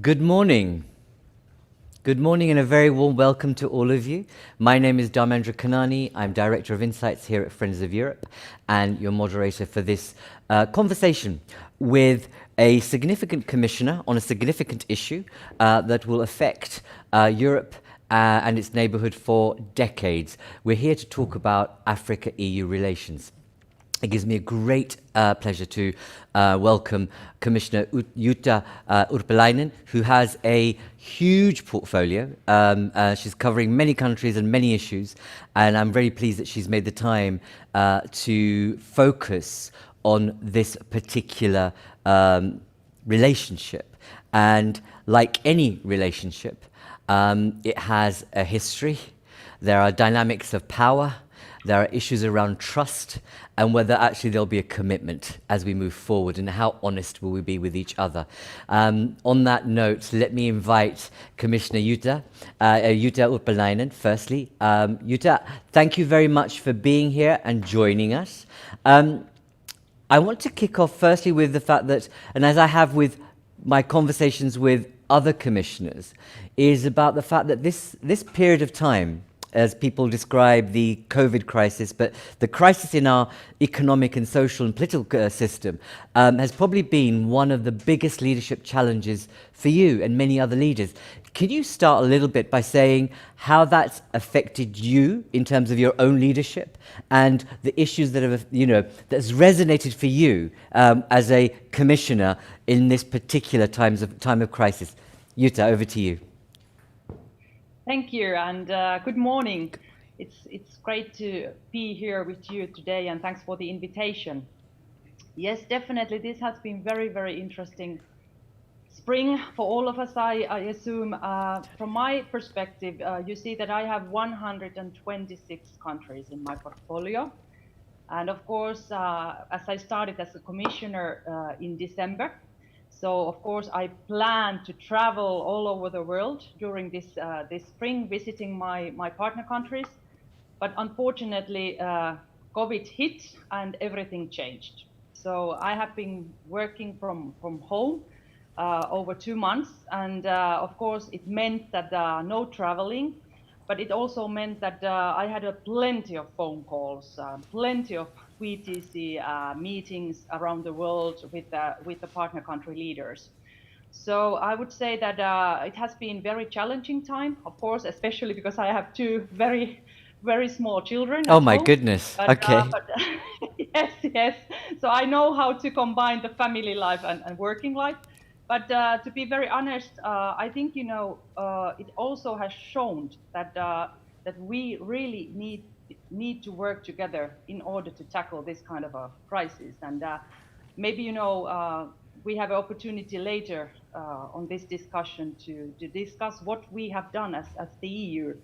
Good morning. Good morning and a very warm welcome to all of you. My name is Dharmendra Kanani. I'm Director of Insights here at Friends of Europe and your moderator for this conversation with a significant commissioner on a significant issue that will affect Europe and its neighbourhood for decades. We're here to talk about Africa-EU relations. It gives me a great pleasure to welcome Commissioner Jutta Urpilainen, who has a huge portfolio. She's covering many countries and many issues, and I'm very pleased that she's made the time to focus on this particular relationship. And like any relationship, it has a history. There are dynamics of power. There are issues around trust and whether actually there'll be a commitment as we move forward and how honest will we be with each other. On that note, let me invite Commissioner Jutta Urpilainen firstly. Jutta, thank you very much for being here and joining us. I want to kick off firstly with the fact that, and as I have with my conversations with other commissioners, is about the fact that this period of time, as people describe the COVID crisis, but the crisis in our economic and social and political system has probably been one of the biggest leadership challenges for you and many other leaders. Can you start a little bit by saying how that's affected you in terms of your own leadership and the issues that have, that's resonated for you as a commissioner in this particular time of crisis? Jutta, over to you. Thank you, and good morning. It's great to be here with you today, and thanks for the invitation. Yes, definitely, this has been very, very interesting spring for all of us, I assume. From my perspective, you see that I have 126 countries in my portfolio. And of course, as I started as a commissioner in December, so of course I plan to travel all over the world during this spring, visiting my partner countries. But unfortunately, COVID hit and everything changed. So I have been working from home over 2 months, and of course it meant that no traveling. But it also meant that I had plenty of phone calls, plenty of VTC meetings around the world with the partner country leaders. So I would say that it has been very challenging time, of course, especially because I have two very, very small children. Oh my goodness. But, okay. But yes. So I know how to combine the family life and working life. But to be very honest, I think it also has shown that that we really need to work together in order to tackle this kind of a crisis. And maybe we have an opportunity later on this discussion to discuss what we have done as the EU.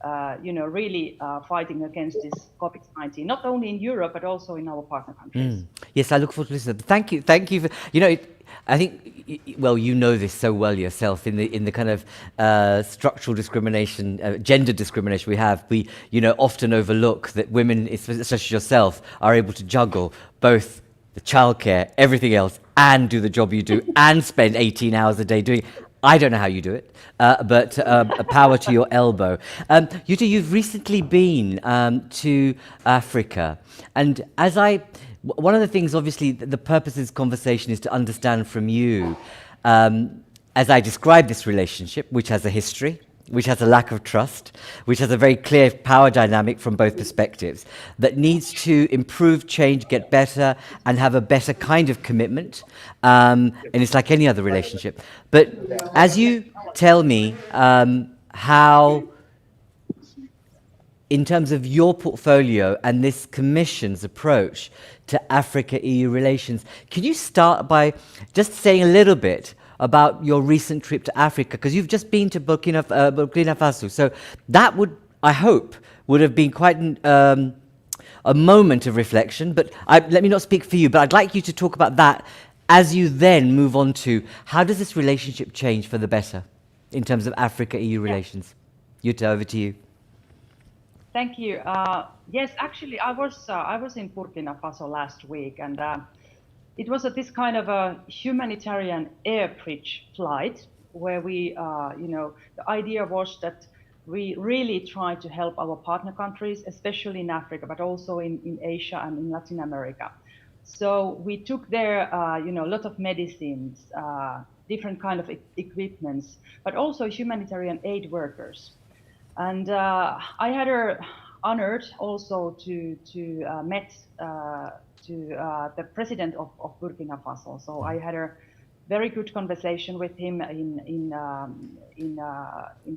Really fighting against this COVID-19, not only in Europe but also in our partner countries. Yes, I look forward to listening. Thank you for I think this so well yourself in the kind of structural discrimination, gender discrimination we have. We often overlook that women, especially yourself, are able to juggle both the childcare, everything else, and do the job you do, and spend 18 hours a day doing it. I don't know how you do it, but a power to your elbow. Jutta, you've recently been to Africa, and one of the things, obviously, the purpose of this conversation is to understand from you, as I describe this relationship, which has a history, which has a lack of trust, which has a very clear power dynamic from both perspectives, that needs to improve, change, get better, and have a better kind of commitment. And it's like any other relationship. But as you tell me how, in terms of your portfolio and this Commission's approach to Africa-EU relations, can you start by just saying a little bit about your recent trip to Africa, because you've just been to Burkina Faso. So that I hope, would have been quite a moment of reflection. But let me not speak for you, but I'd like you to talk about that as you then move on to how does this relationship change for the better in terms of Africa-EU relations. Jutta, over to you. Thank you. Yes, actually, I was in Burkina Faso last week, and it was this kind of a humanitarian air bridge flight where we, the idea was that we really try to help our partner countries, especially in Africa, but also in Asia and in Latin America. So we took there, a lot of medicines, different kind of equipments, but also humanitarian aid workers. And I had honored also to met the president of Burkina Faso. So I had a very good conversation with him in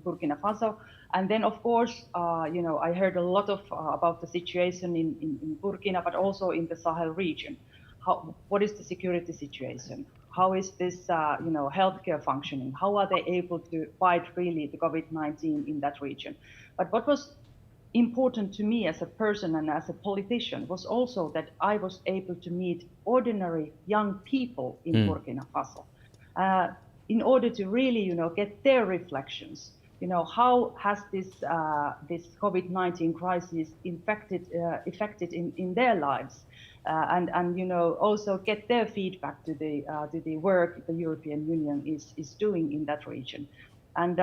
Burkina Faso. And then, of course, I heard a lot of about the situation in Burkina, but also in the Sahel region. What is the security situation? How is this, healthcare functioning? How are they able to fight really the COVID-19 in that region? But what was important to me as a person and as a politician was also that I was able to meet ordinary young people in Burkina Faso in order to really, get their reflections. How has this COVID-19 crisis affected in their lives, and also get their feedback to the work the European Union is doing in that region. And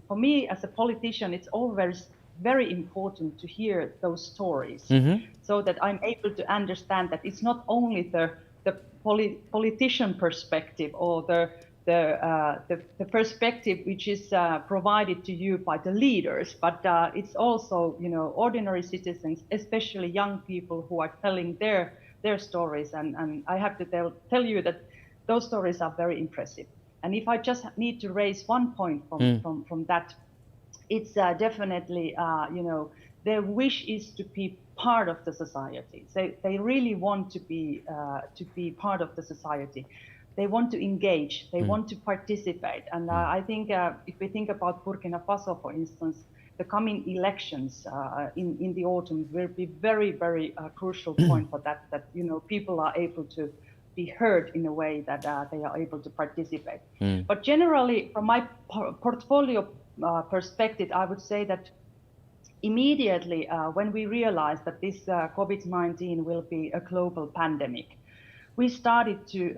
for me as a politician, it's always very important to hear those stories, so that I'm able to understand that it's not only the politician perspective or the perspective which is provided to you by the leaders, but it's also ordinary citizens, especially young people who are telling their stories, and I have to tell you that those stories are very impressive. And if I just need to raise one point from that, it's definitely their wish is to be part of the society. They really want to be part of the society. They want to engage. They want to participate. And I think if we think about Burkina Faso, for instance, the coming elections in the autumn will be very, very crucial point for that. That people are able to be heard in a way that they are able to participate. But generally, from my portfolio perspective, I would say that immediately when we realized that this COVID-19 will be a global pandemic, we started to,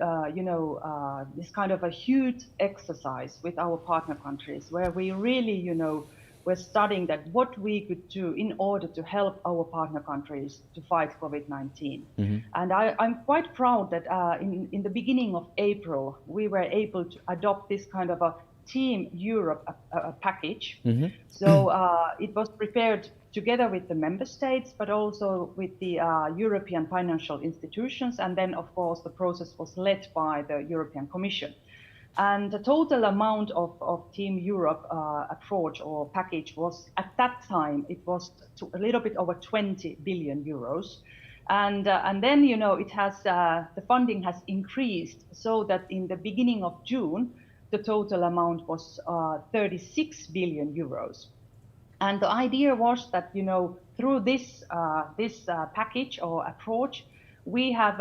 this kind of a huge exercise with our partner countries, where we really, were studying that what we could do in order to help our partner countries to fight COVID-19. And I'm quite proud that in the beginning of April, we were able to adopt this kind of a Team Europe package. So it was prepared together with the member states, but also with the European financial institutions. And then, of course, the process was led by the European Commission. And the total amount of Team Europe approach or package was, at that time, it was a little bit over 20 billion euros. And then, it has the funding has increased so that in the beginning of June, the total amount was 36 billion euros. And the idea was that, through this package or approach, we have,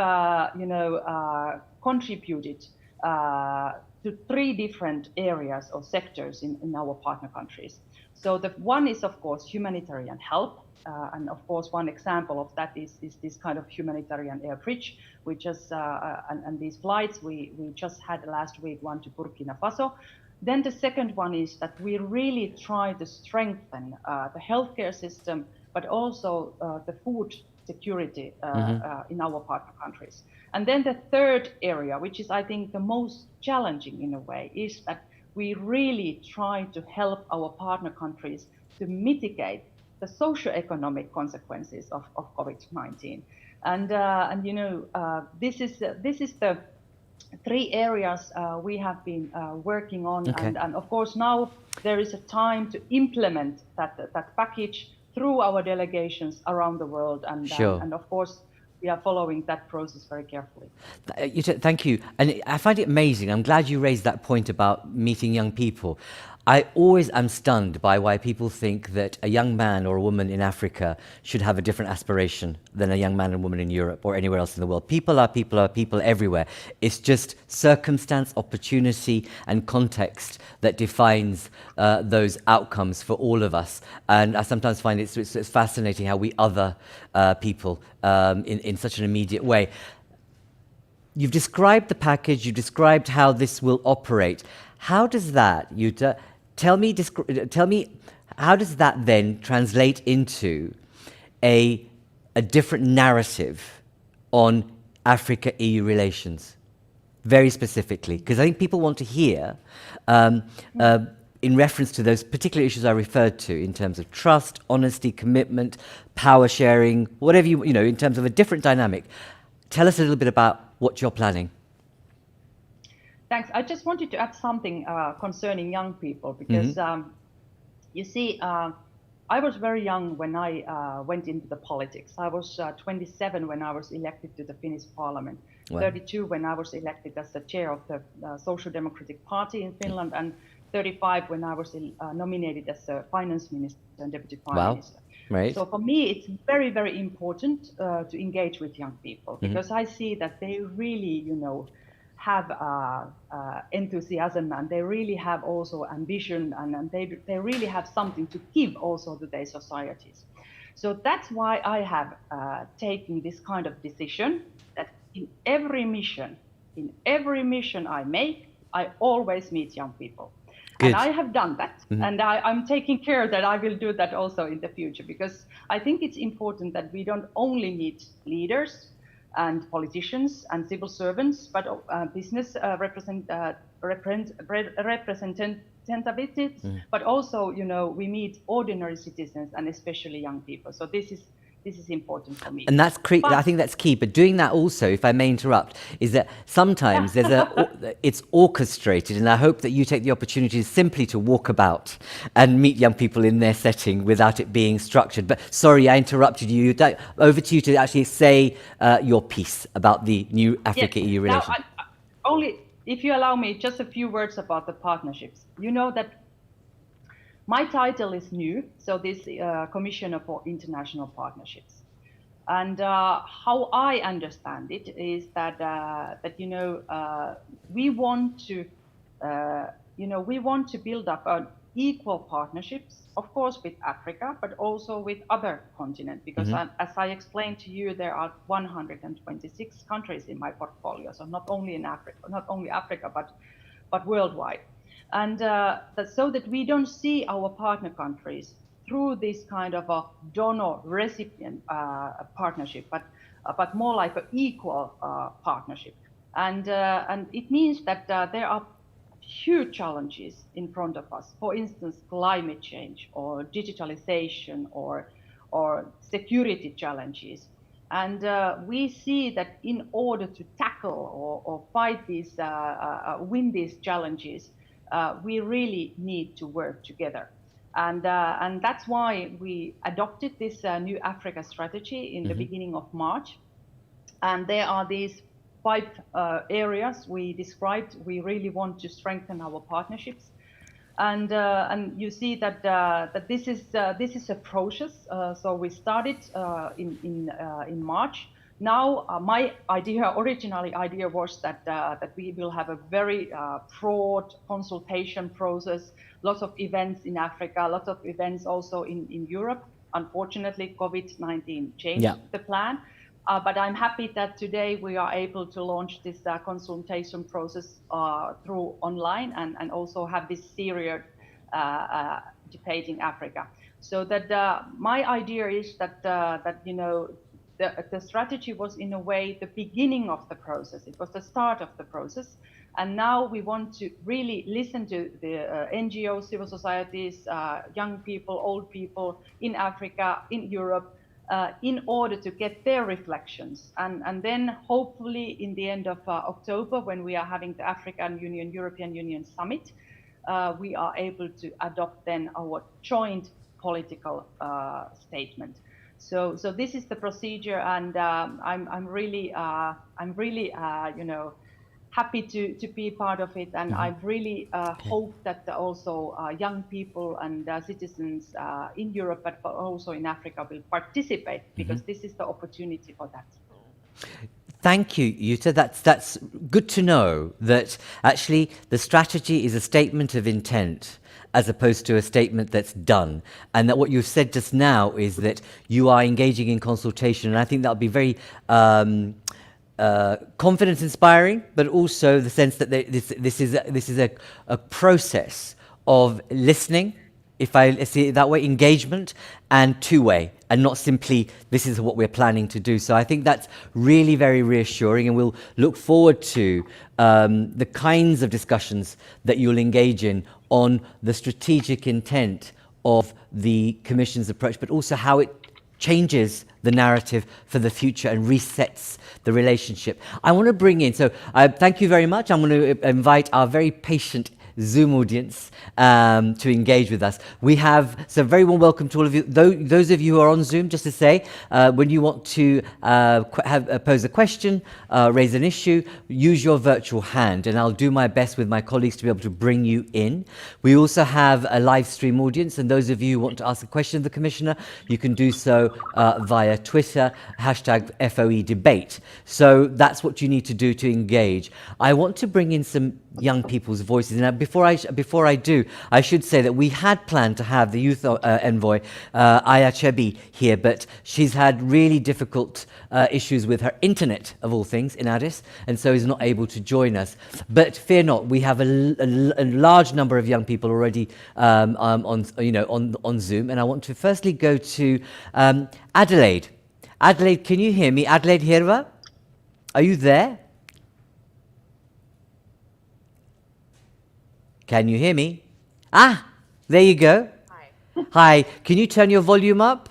contributed to 3 different areas or sectors in our partner countries. So the one is, of course, humanitarian help. And of course, one example of that is this kind of humanitarian air bridge, which is, and these flights we just had last week, one to Burkina Faso. Then the second one is that we really try to strengthen the healthcare system, but also the food security in our partner countries. And then the third area, which is, I think, the most challenging in a way, is that we really try to help our partner countries to mitigate the socio-economic consequences of COVID-19. And this is the 3 areas we have been working on. Okay. And of course, now there is a time to implement that package through our delegations around the world. And, Sure. And of course, we are following that process very carefully. Thank you. And I find it amazing. I'm glad you raised that point about meeting young people. I always am stunned by why people think that a young man or a woman in Africa should have a different aspiration than a young man and woman in Europe or anywhere else in the world. People are people everywhere. It's just circumstance, opportunity, and context that defines those outcomes for all of us. And I sometimes find it's fascinating how we other people in such an immediate way. You've described the package, you've described how this will operate. How does that, Jutta, tell me, how does that then translate into a different narrative on Africa-EU relations? Very specifically, because I think people want to hear in reference to those particular issues I referred to in terms of trust, honesty, commitment, power sharing, whatever you know, in terms of a different dynamic. Tell us a little bit about what you're planning. Thanks. I just wanted to add something concerning young people, because you see, I was very young when I went into the politics. I was 27 when I was elected to the Finnish parliament, wow. 32 when I was elected as the chair of the Social Democratic Party in Finland, and 35 when I was nominated as a finance minister and deputy prime minister. Right. So for me, it's very, very important to engage with young people, because I see that they really, you know, have enthusiasm, and they really have also ambition, and they really have something to give also to their societies. So that's why I have taken this kind of decision that in every mission I make, I always meet young people. Good. And I have done that, and I'm taking care that I will do that also in the future, because I think it's important that we don't only meet leaders and politicians and civil servants, but business representatives, but also, you know, we meet ordinary citizens and especially young people. So this is important for me. And that's I think that's key. But doing that also, if I may interrupt, is that sometimes it's orchestrated, and I hope that you take the opportunity simply to walk about and meet young people in their setting without it being structured. But sorry, I interrupted you. Over to you to actually say your piece about the new Africa-EU relationship. Now, only, if you allow me, just a few words about the partnerships. You know that my title is new, so this Commissioner for International Partnerships, and how I understand it is that we want to build up equal partnerships, of course, with Africa, but also with other continents, because as I explained to you, there are 126 countries in my portfolio, so not only Africa, but worldwide. And so that we don't see our partner countries through this kind of a donor-recipient partnership, but more like an equal partnership. And it means that there are huge challenges in front of us. For instance, climate change, or digitalization, or security challenges. And we see that in order to tackle or fight these, win these challenges, we really need to work together. And that's why we adopted this new Africa strategy in the beginning of March. And there are these 5 areas we described. We really want to strengthen our partnerships. And you see that this is a process. So we started in March. Now, my original idea was that we will have a very broad consultation process, lots of events in Africa, lots of events also in Europe. Unfortunately, COVID-19 changed the plan. But I'm happy that today we are able to launch this consultation process through online, and also have this serious debating Africa. So that my idea is that the strategy was in a way the beginning of the process. It was the start of the process. And now we want to really listen to the NGOs, civil societies, young people, old people in Africa, in Europe, in order to get their reflections. And then hopefully in the end of October, when we are having the African Union, European Union summit, we are able to adopt then our joint political statement. So this is the procedure, and I'm really happy to be part of it, and I really hope that also young people and citizens in Europe, but also in Africa, will participate, because this is the opportunity for that. Thank you, Jutta. That's good to know that actually the strategy is a statement of intent as opposed to a statement that's done. And that what you've said just now is that you are engaging in consultation. And I think that would be very confidence inspiring, but also the sense that this is a process of listening, if I see it that way, engagement, and two-way, and not simply this is what we're planning to do. So I think that's really very reassuring, and we'll look forward to the kinds of discussions that you'll engage in on the strategic intent of the Commission's approach, but also how it changes the narrative for the future and resets the relationship. I want to bring in, so thank you very much. I'm going to invite our very patient Zoom audience to engage with us. We have, so very warm welcome to all of you. Those of you who are on Zoom, just to say, when you want to pose a question, raise an issue, use your virtual hand, and I'll do my best with my colleagues to be able to bring you in. We also have a live stream audience, and those of you who want to ask a question of the Commissioner, you can do so via Twitter, hashtag FOE debate. So that's what you need to do to engage. I want to bring in some young people's voices. Now, before I do, I should say that we had planned to have the youth envoy, Aya Chebi, here, but she's had really difficult issues with her internet, of all things, in Addis, and so is not able to join us. But fear not, we have a large number of young people already on Zoom, and I want to firstly go to Adelaide. Adelaide, can you hear me? Adelaide Hirva, are you there? Can you hear me? Ah, there you go. Hi. Hi, can you turn your volume up?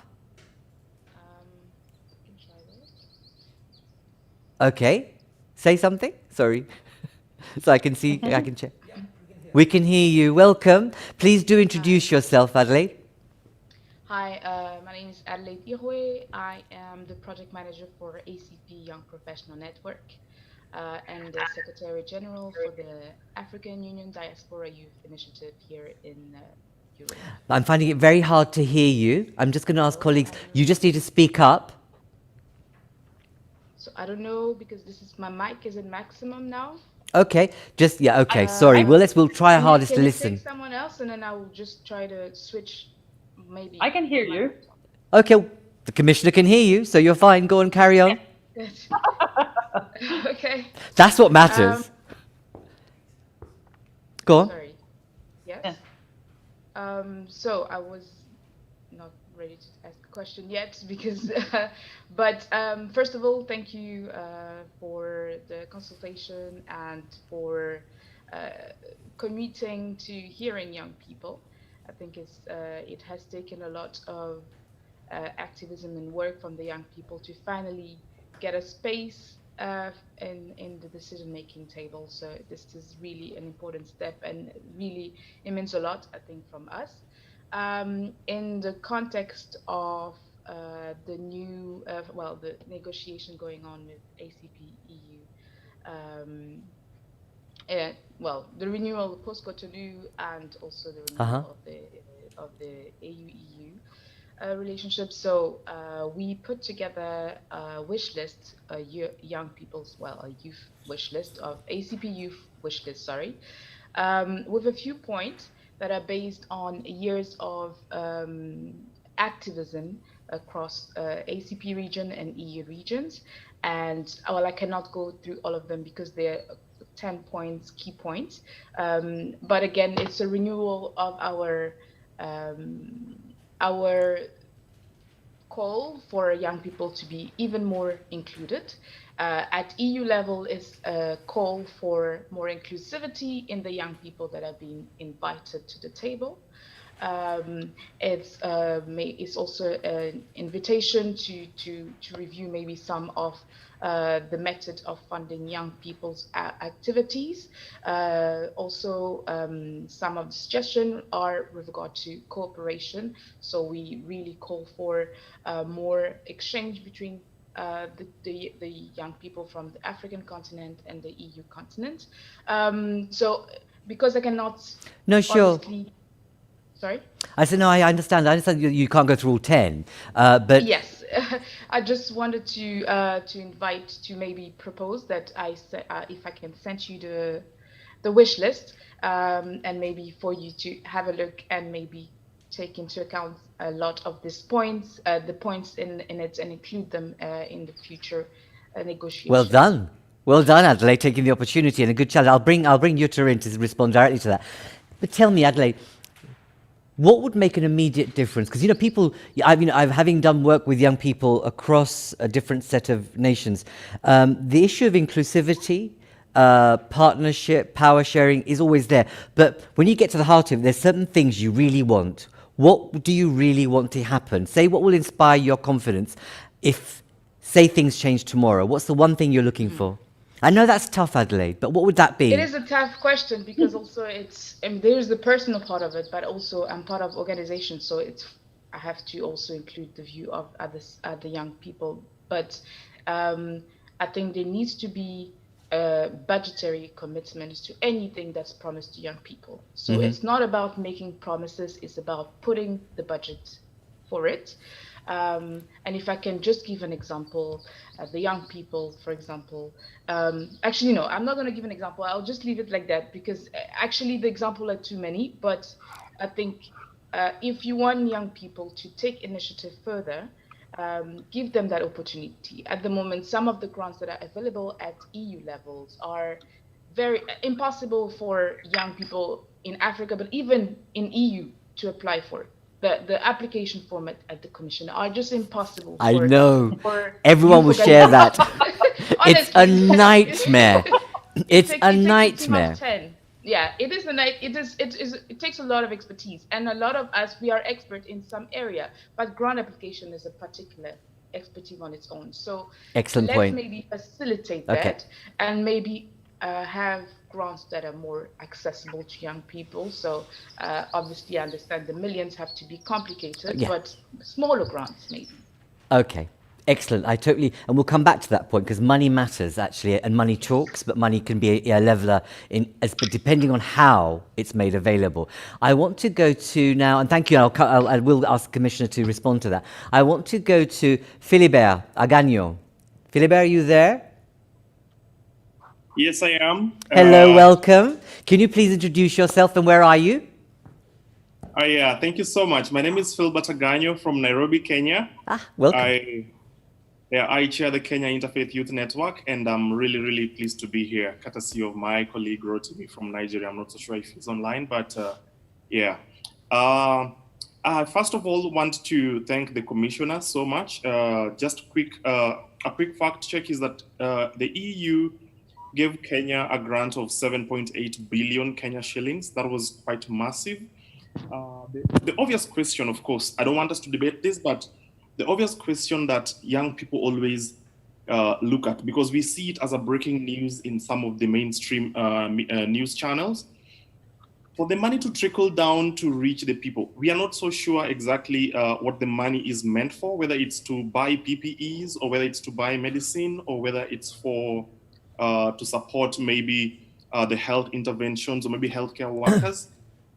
Can try this. Okay, say something. Sorry, so I can see. I can check. We can hear you. Welcome. Please do introduce yourself, Adelaide. Hi, my name is Adelaide Ihwe. I am the project manager for ACP Young Professional Network and the Secretary General for the African Union Diaspora Youth Initiative here in Europe. I'm finding it very hard to hear you. I'm just going to ask colleagues, you just need to speak up. So I don't know because my mic is in maximum now. Okay, just, yeah, okay, sorry. We'll try our hardest to listen. Can you take someone else and then I will just try to switch maybe. I can hear you. Okay, the Commissioner can hear you, so you're fine. Go on, carry on. Good. Okay. That's what matters. Go on. Sorry. Yes. So I was not ready to ask a question yet because, but first of all, thank you for the consultation and for committing to hearing young people. I think it has taken a lot of activism and work from the young people to finally get a space in the decision-making table. So this is really an important step, and really it means a lot, I think, from us. In the context of the new, the negotiation going on with ACP EU, the renewal of post-Cotonou and also the renewal of the AU-EU relationship. So we put together a wish list, a youth wish list of ACP youth wish list, with a few points that are based on years of activism across ACP region and EU regions. And I cannot go through all of them because they're 10 points, key points. But again, it's a renewal of our call for young people to be even more included. At EU level is a call for more inclusivity in the young people that have been invited to the table. It's also an invitation to review maybe some of the method of funding young people's activities. Also, some of the suggestions are with regard to cooperation. So we really call for more exchange between the young people from the African continent and the EU continent. So because I cannot honestly. Sorry? I said, no, I understand. I understand you can't go through all 10, but... Yes, I just wanted to invite to maybe propose that if I can send you the wish list and maybe for you to have a look and maybe take into account a lot of these points, the points in it, and include them in the future negotiation. Well done. Well done, Adelaide, taking the opportunity and a good challenge. I'll bring Jutta in to respond directly to that. But tell me, Adelaide, what would make an immediate difference? Because people, I've having done work with young people across a different set of nations. The issue of inclusivity, partnership, power sharing is always there. But when you get to the heart of it, there's certain things you really want. What do you really want to happen? Say what will inspire your confidence if, say, things change tomorrow. What's the one thing you're looking for? I know that's tough, Adelaide, but what would that be? It is a tough question because also there's the personal part of it, but also I'm part of organization, so I have to also include the view of other young people. But I think there needs to be budgetary commitments to anything that's promised to young people. So it's not about making promises; it's about putting the budget for it. And if I can just give an example, the young people, for example, actually, no, I'm not going to give an example. I'll just leave it like that because actually the example are too many. But I think if you want young people to take initiative further, give them that opportunity. At the moment, some of the grants that are available at EU levels are very impossible for young people in Africa, but even in EU to apply for. The application format at the Commission are just impossible. I know. Everyone will share that. It's a nightmare. It's a nightmare. Yeah, it is it takes a lot of expertise, and a lot of us, we are expert in some area, but grant application is a particular expertise on its own. So excellent let's point. maybe facilitate that and maybe have grants that are more accessible to young people. So obviously I understand the millions have to be complicated, but smaller grants maybe. Okay. Excellent. And we'll come back to that point because money matters actually, and money talks, but money can be a leveler but depending on how it's made available. I want to go to now, and thank you, I will ask the Commissioner to respond to that. I want to go to Philibert Agagno. Philibert, are you there? Yes, I am. Hello, welcome. Can you please introduce yourself and where are you? Yeah, thank you so much. My name is Philibert Agagno from Nairobi, Kenya. Welcome. I chair the Kenya Interfaith Youth Network, and I'm really, really pleased to be here, courtesy of my colleague Rotimi from Nigeria. I'm not so sure if he's online, but yeah. I first of all want to thank the Commissioner so much. Just a quick fact check is that the EU gave Kenya a grant of 7.8 billion Kenya shillings. That was quite massive. The obvious question, of course, I don't want us to debate this, but the obvious question that young people always look at, because we see it as a breaking news in some of the mainstream news channels, for the money to trickle down to reach the people, we are not so sure exactly what the money is meant for, whether it's to buy PPEs or whether it's to buy medicine or whether it's for to support maybe the health interventions or maybe healthcare workers.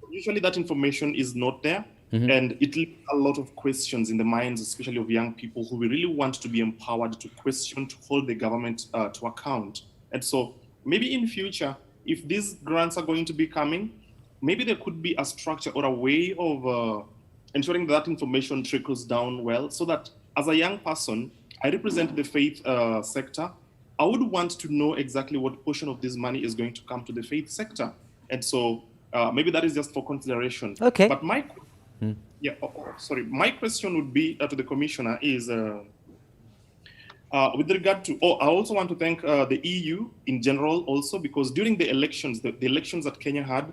Usually that information is not there. And it leaves a lot of questions in the minds, especially of young people who we really want to be empowered to question, to hold the government to account. And so maybe in future, if these grants are going to be coming, maybe there could be a structure or a way of ensuring that information trickles down well, so that as a young person, I represent the faith sector. I would want to know exactly what portion of this money is going to come to the faith sector. And so maybe that is just for consideration. Okay. But my question would be to the Commissioner is with regard to, I also want to thank the EU in general also, because during the elections, the elections that Kenya had,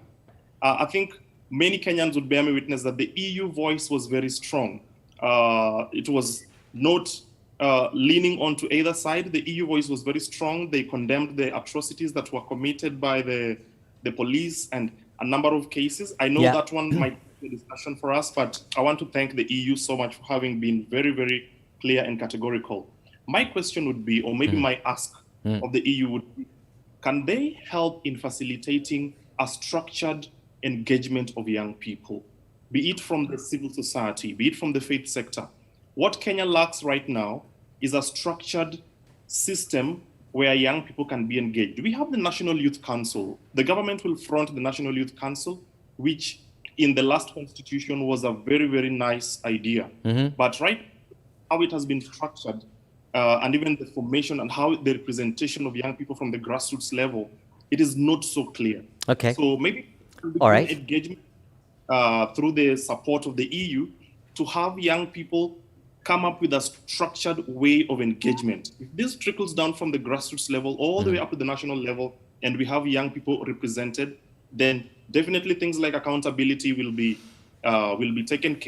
I think many Kenyans would bear me witness that the EU voice was very strong. It was not leaning onto either side. The EU voice was very strong. They condemned the atrocities that were committed by the police and a number of cases. I know that one might be a discussion for us, but I want to thank the EU so much for having been very, very clear and categorical. My question would be, or maybe my ask of the EU would be, can they help in facilitating a structured engagement of young people, be it from the civil society, be it from the faith sector? What Kenya lacks right now is a structured system where young people can be engaged. We have the National Youth Council. The government will front the National Youth Council, which in the last constitution was a very, very nice idea. But right how it has been structured, and even the formation and how the representation of young people from the grassroots level, it is not so clear. Okay. So maybe All right. engagement through the support of the EU to have young people come up with a structured way of engagement. If this trickles down from the grassroots level all the way up to the national level, and we have young people represented, then definitely things like accountability will be taken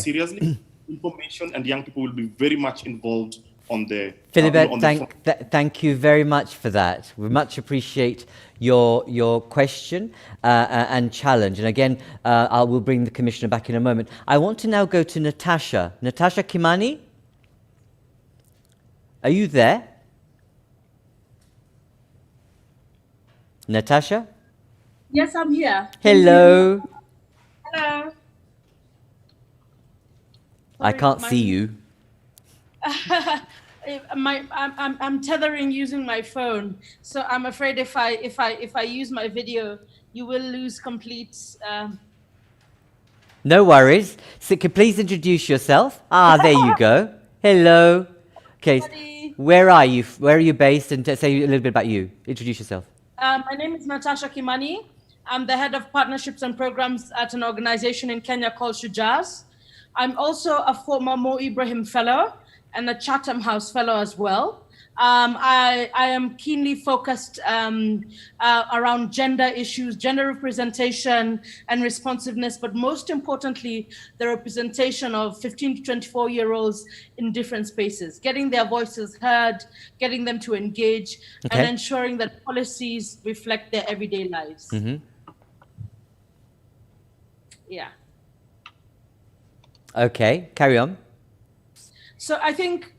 seriously. Information and young people will be very much involved on the. Philibert, thank you very much for that. We much appreciate your question and challenge. And again, I will bring the Commissioner back in a moment. I want to now go to Natasha. Natasha Kimani? Are you there? Natasha? Yes, I'm here. Hello. Hello. I can't see you. I'm tethering using my phone, so I'm afraid if I use my video, you will lose complete. No worries. So, please introduce yourself. Ah, there you go. Hello. Okay. Buddy. Where are you? Where are you based? And say a little bit about you. Introduce yourself. My name is Natasha Kimani. I'm the head of partnerships and programs at an organization in Kenya called Shujaz. I'm also a former Mo Ibrahim Fellow and a Chatham House Fellow as well. I am keenly focused around gender issues, gender representation and responsiveness, but most importantly, the representation of 15 to 24-year-olds in different spaces, getting their voices heard, getting them to engage, and ensuring that policies reflect their everyday lives. Yeah. Okay, carry on. So I think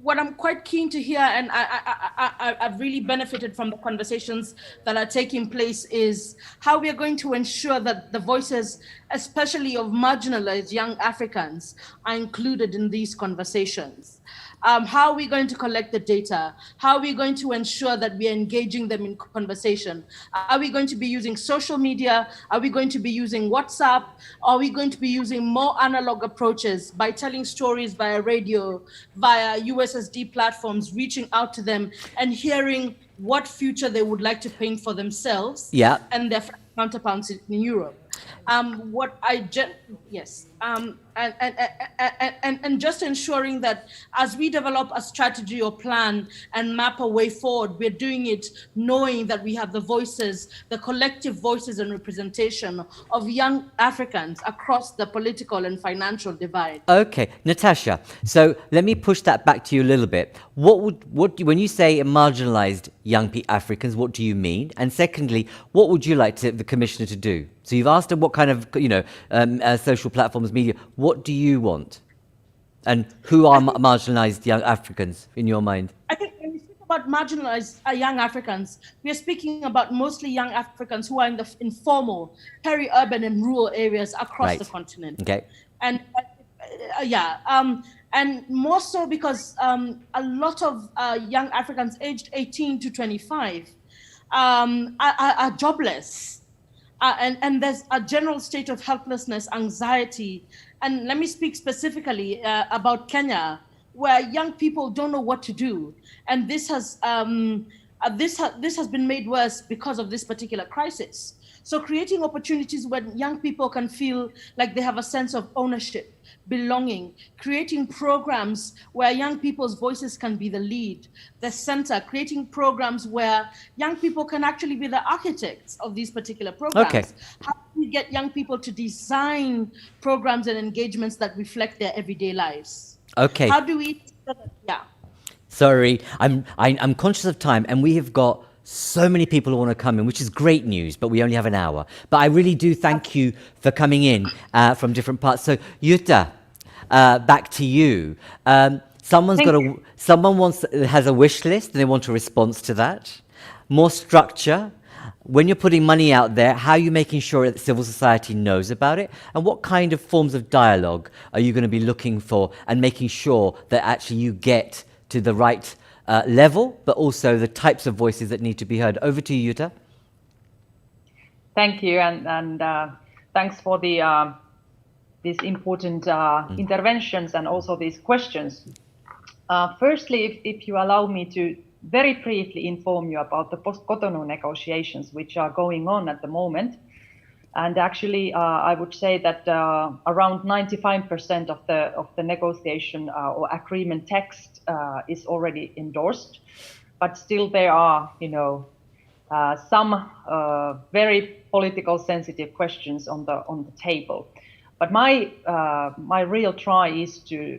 what I'm quite keen to hear, and I've really benefited from the conversations that are taking place, is how we are going to ensure that the voices, especially of marginalized young Africans, are included in these conversations. How are we going to collect the data? How are we going to ensure that we are engaging them in conversation? Are we going to be using social media? Are we going to be using WhatsApp? Are we going to be using more analog approaches by telling stories via radio, via USSD platforms, reaching out to them and hearing what future they would like to paint for themselves and their counterparts in Europe? And just ensuring that as we develop a strategy or plan and map a way forward, we're doing it knowing that we have the voices, the collective voices and representation of young Africans across the political and financial divide. Okay, Natasha, so let me push that back to you a little bit. When you say marginalized young Africans, what do you mean? And secondly, what would you like the Commissioner to do? So you've asked her what kind of, social platforms, media. What do you want? And who are marginalized young Africans in your mind? I think when we speak about marginalized young Africans, we are speaking about mostly young Africans who are in the informal, peri-urban and rural areas across the continent. Okay. And and more so because a lot of young Africans aged 18 to 25 are jobless. And there's a general state of helplessness, anxiety. And let me speak specifically about Kenya, where young people don't know what to do. And this has been made worse because of this particular crisis. So creating opportunities where young people can feel like they have a sense of ownership, belonging, creating programs where young people's voices can be the lead, the center, creating programs where young people can actually be the architects of these particular programs. Okay. How do we get young people to design programs and engagements that reflect their everyday lives? Okay. How do we, Sorry, I'm conscious of time, and we have got so many people who want to come in, which is great news, but we only have an hour. But I really do thank you for coming in from different parts. So Jutta, back to you. Someone has a wish list and they want a response to that. More structure. When you're putting money out there, how are you making sure that civil society knows about it? And what kind of forms of dialogue are you going to be looking for and making sure that actually you get to the right level, but also the types of voices that need to be heard? Over to you, Jutta. Thank you, and thanks for these important interventions and also these questions. Firstly, if you allow me to very briefly inform you about the post-Cotonou negotiations, which are going on at the moment. And actually, I would say that around 95% of the negotiation or agreement text is already endorsed, but still there are, some very political sensitive questions on the table. But my real try is to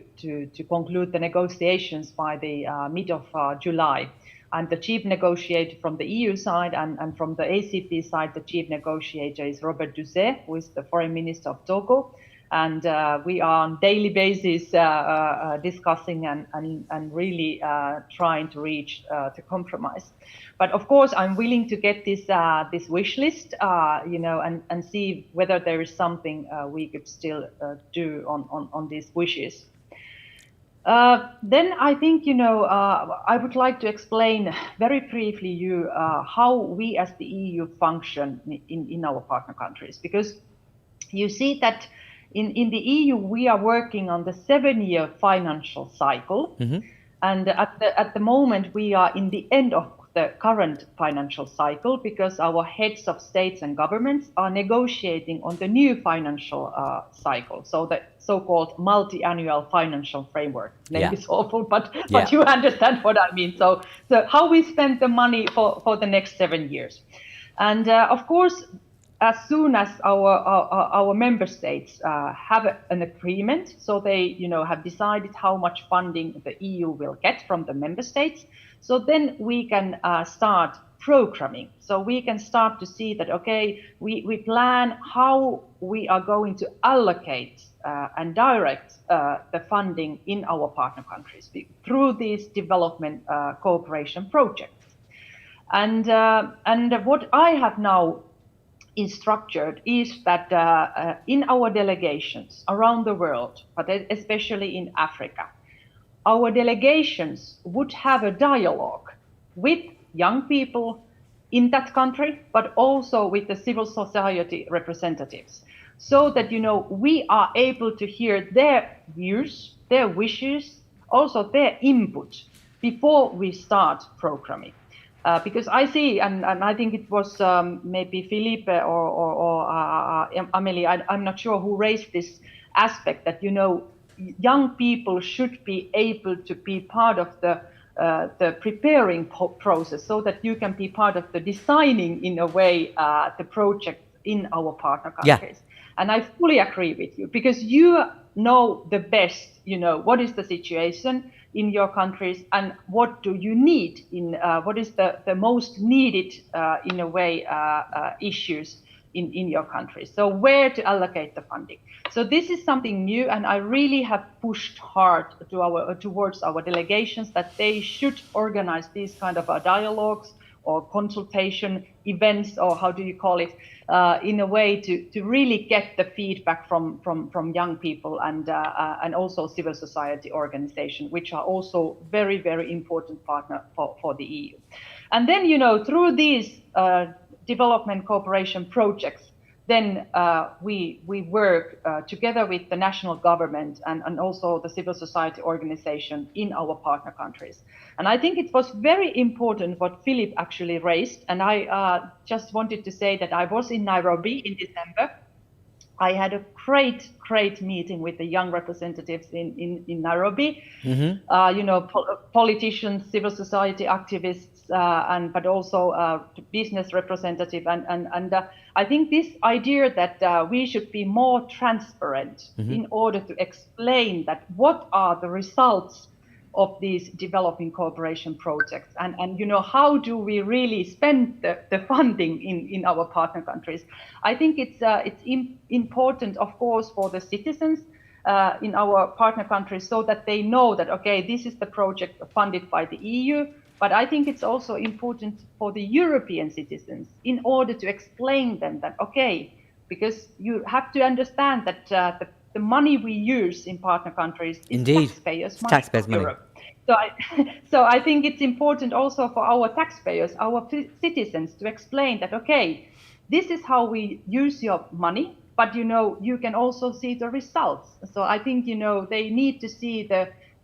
conclude the negotiations by the mid of July. I'm the chief negotiator from the EU side, and from the ACP side, the chief negotiator is Robert Dusset, who is the foreign minister of Togo. And we are on daily basis discussing and really trying to reach the compromise. But of course, I'm willing to get this wish list, and see whether there is something we could still do on these wishes. Then I think, I would like to explain very briefly how we as the EU function in our partner countries, because you see that in the EU we are working on the 7-year financial cycle, and at the moment we are in the end of the current financial cycle because our heads of states and governments are negotiating on the new financial cycle, so the so-called multi-annual financial framework. Name is awful, but you understand what I mean. So how we spend the money for the next 7 years. And of course, as soon as our member states have an agreement, so they have decided how much funding the EU will get from the member states, so then we can start programming. So we can start to see that, okay, we plan how we are going to allocate and direct the funding in our partner countries through these development cooperation projects. And what I have now structured is that in our delegations around the world, but especially in Africa, our delegations would have a dialogue with young people in that country, but also with the civil society representatives, so that we are able to hear their views, their wishes, also their input before we start programming. Because I see, and I think it was maybe Philippe or Amelie, I'm not sure who raised this aspect that young people should be able to be part of the preparing process, so that you can be part of the designing, in a way, the project in our partner countries. And I fully agree with you, because you know the best, what is the situation in your countries and what do you need what is the most needed, in a way, issues in your country. So where to allocate the funding. So this is something new, and I really have pushed hard towards our delegations that they should organize these kind of dialogues or consultation events, or how do you call it, in a way to really get the feedback from young people and also civil society organizations, which are also very, very important partner for the EU. And then, through these development cooperation projects, then we work together with the national government and also the civil society organization in our partner countries. And I think it was very important what Philip actually raised. And I just wanted to say that I was in Nairobi in December. I had a great meeting with the young representatives in Nairobi, politicians, civil society activists, but also business representative. And I think this idea that we should be more transparent in order to explain that what are the results of these developing cooperation projects, and how do we really spend the funding in our partner countries. I think it's important, of course, for the citizens in our partner countries, so that they know that, okay, this is the project funded by the EU. But I think it's also important for the European citizens in order to explain them that, okay, because you have to understand that the money we use in partner countries is taxpayers' money. Taxpayers' money. Europe. So I think it's important also for our taxpayers, our citizens, to explain that, okay, this is how we use your money, but you can also see the results. So I think they need to see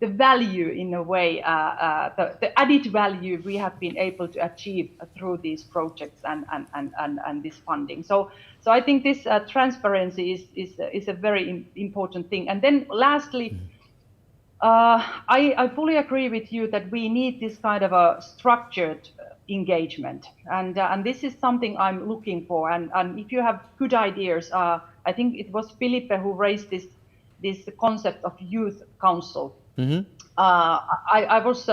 the value in a way, the added value we have been able to achieve through these projects and this funding. So I think this transparency is a very important thing. And then lastly, I fully agree with you that we need this kind of a structured engagement, and this is something I'm looking for. And if you have good ideas, I think it was Felipe who raised this concept of youth council. Mm-hmm. I was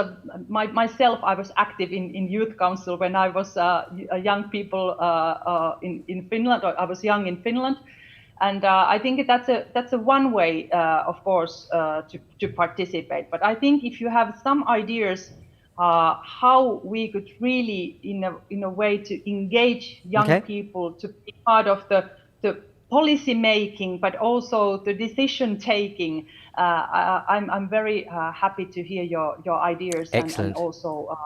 myself. I was active in youth council when I was a young people in Finland. Or I was young in Finland. And I think that's a one way, of course, to participate. But I think if you have some ideas how we could really, in a way, to engage young people to be part of the policy making, but also the decision taking, I'm very happy to hear your ideas and also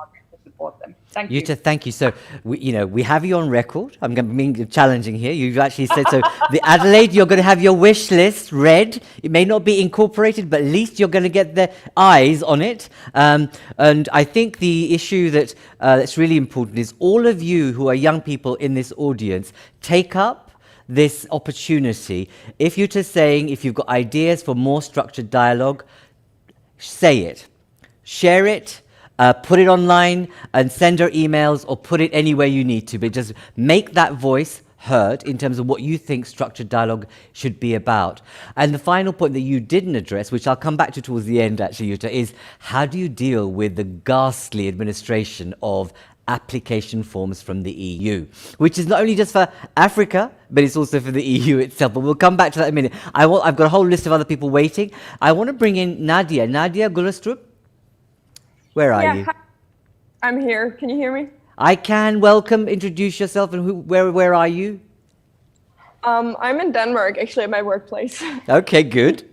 support them. Thank you. Jutta, thank you. So, we have you on record. I'm going to be challenging here. You've actually said, so the Adelaide, you're going to have your wish list read. It may not be incorporated, but at least you're going to get the eyes on it. And I think the issue that's really important is all of you who are young people in this audience, take up this opportunity. If you're just saying, if you've got ideas for more structured dialogue, say it, share it, put it online and send her emails or put it anywhere you need to, but just make that voice heard in terms of what you think structured dialogue should be about. And the final point that you didn't address, which I'll come back to towards the end actually, Jutta, is how do you deal with the ghastly administration of application forms from the EU, which is not only just for Africa, but it's also for the EU itself. But we'll come back to that in a minute. I've got a whole list of other people waiting. I want to bring in Nadia. Nadia Gulastrup, where are you? Hi. I'm here. Can you hear me? I can. Welcome. Introduce yourself and where are you? I'm in Denmark, actually, at my workplace. Okay, good.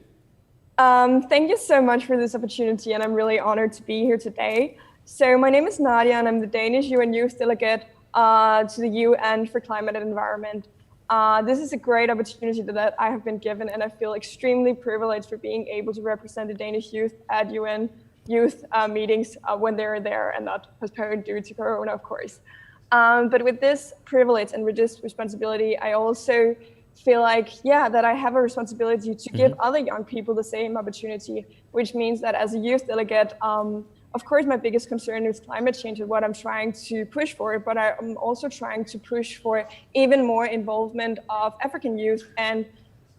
Thank you so much for this opportunity, and I'm really honored to be here today. So my name is Nadia, and I'm the Danish UN Youth Delegate to the UN for Climate and Environment. This is a great opportunity that I have been given, and I feel extremely privileged for being able to represent the Danish youth at UN youth meetings when they're there and not postponed due to Corona, of course. But with this privilege and with this responsibility, I also feel like, that I have a responsibility to give other young people the same opportunity, which means that as a youth delegate, of course, my biggest concern is climate change and what I'm trying to push for, but I'm also trying to push for even more involvement of African youth and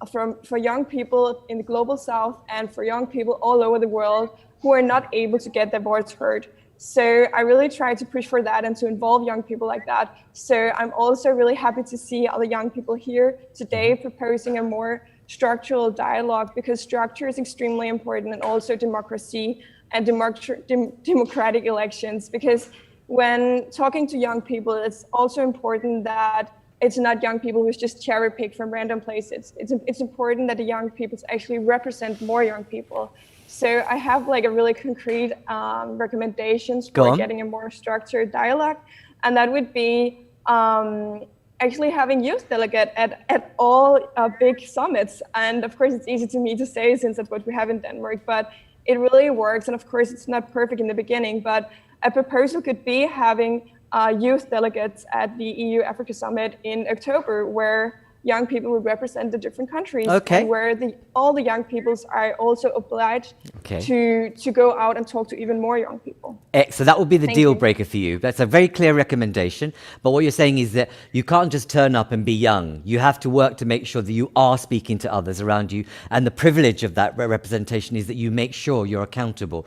for young people in the global south and for young people all over the world who are not able to get their voice heard. So I really try to push for that and to involve young people like that. So I'm also really happy to see other young people here today proposing a more structural dialogue, because structure is extremely important, and also democracy and democratic elections. Because when talking to young people, it's also important that it's not young people who's just cherry picked from random places. It's important that the young people actually represent more young people. So I have like a really concrete recommendations for getting a more structured dialogue. And that would be actually having youth delegate at all big summits. And of course, it's easy to me to say since that's what we have in Denmark, but it really works. And of course, it's not perfect in the beginning, but a proposal could be having youth delegates at the EU Africa Summit in October, where young people would represent the different countries, and where all the young peoples are also obliged to go out and talk to even more young people. So that would be the deal breaker for you. That's a very clear recommendation. But what you're saying is that you can't just turn up and be young. You have to work to make sure that you are speaking to others around you. And the privilege of that representation is that you make sure you're accountable,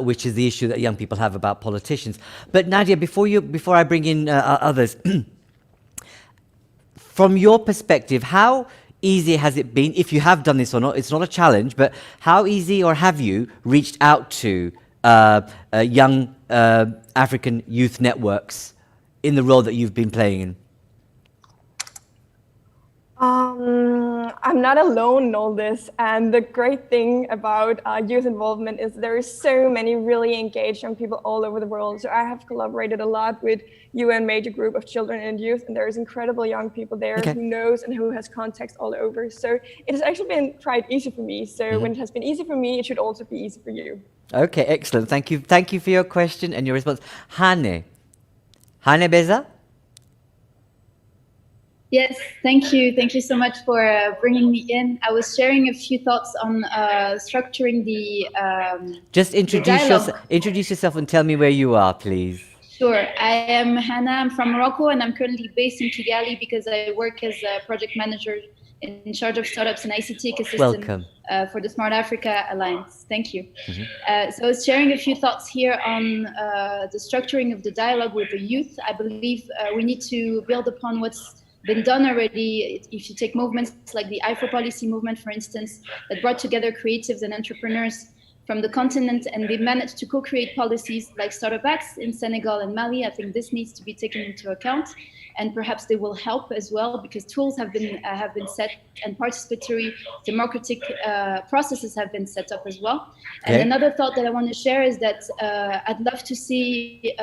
which is the issue that young people have about politicians. But Nadia, before I bring in others, from your perspective, how easy has it been, if you have done this or not, it's not a challenge, but how easy or have you reached out to young African youth networks in the role that you've been playing in? I I'm not alone in all this. And the great thing about youth involvement is there are so many really engaged young people all over the world. So I have collaborated a lot with UN major group of children and youth, and there's incredible young people there who knows and who has contacts all over. So it has actually been quite easy for me. So when it has been easy for me, it should also be easy for you. Okay, excellent. Thank you. Thank you for your question and your response. Hane Beza? Yes, thank you. Thank you so much for bringing me in. I was sharing a few thoughts on structuring the Just introduce yourself and tell me where you are, please. Sure. I am Hannah. I'm from Morocco, and I'm currently based in Kigali because I work as a project manager in charge of startups and ICT ecosystem for the Smart Africa Alliance. Thank you. So I was sharing a few thoughts here on the structuring of the dialogue with the youth. I believe we need to build upon what's been done already. If you take movements like the IFO policy movement, for instance, that brought together creatives and entrepreneurs from the continent, and they managed to co-create policies like Startup Acts in Senegal and Mali. I think this needs to be taken into account, and perhaps they will help as well because tools have been set and participatory democratic processes have been set up as well. And another thought that I want to share is that I'd love to see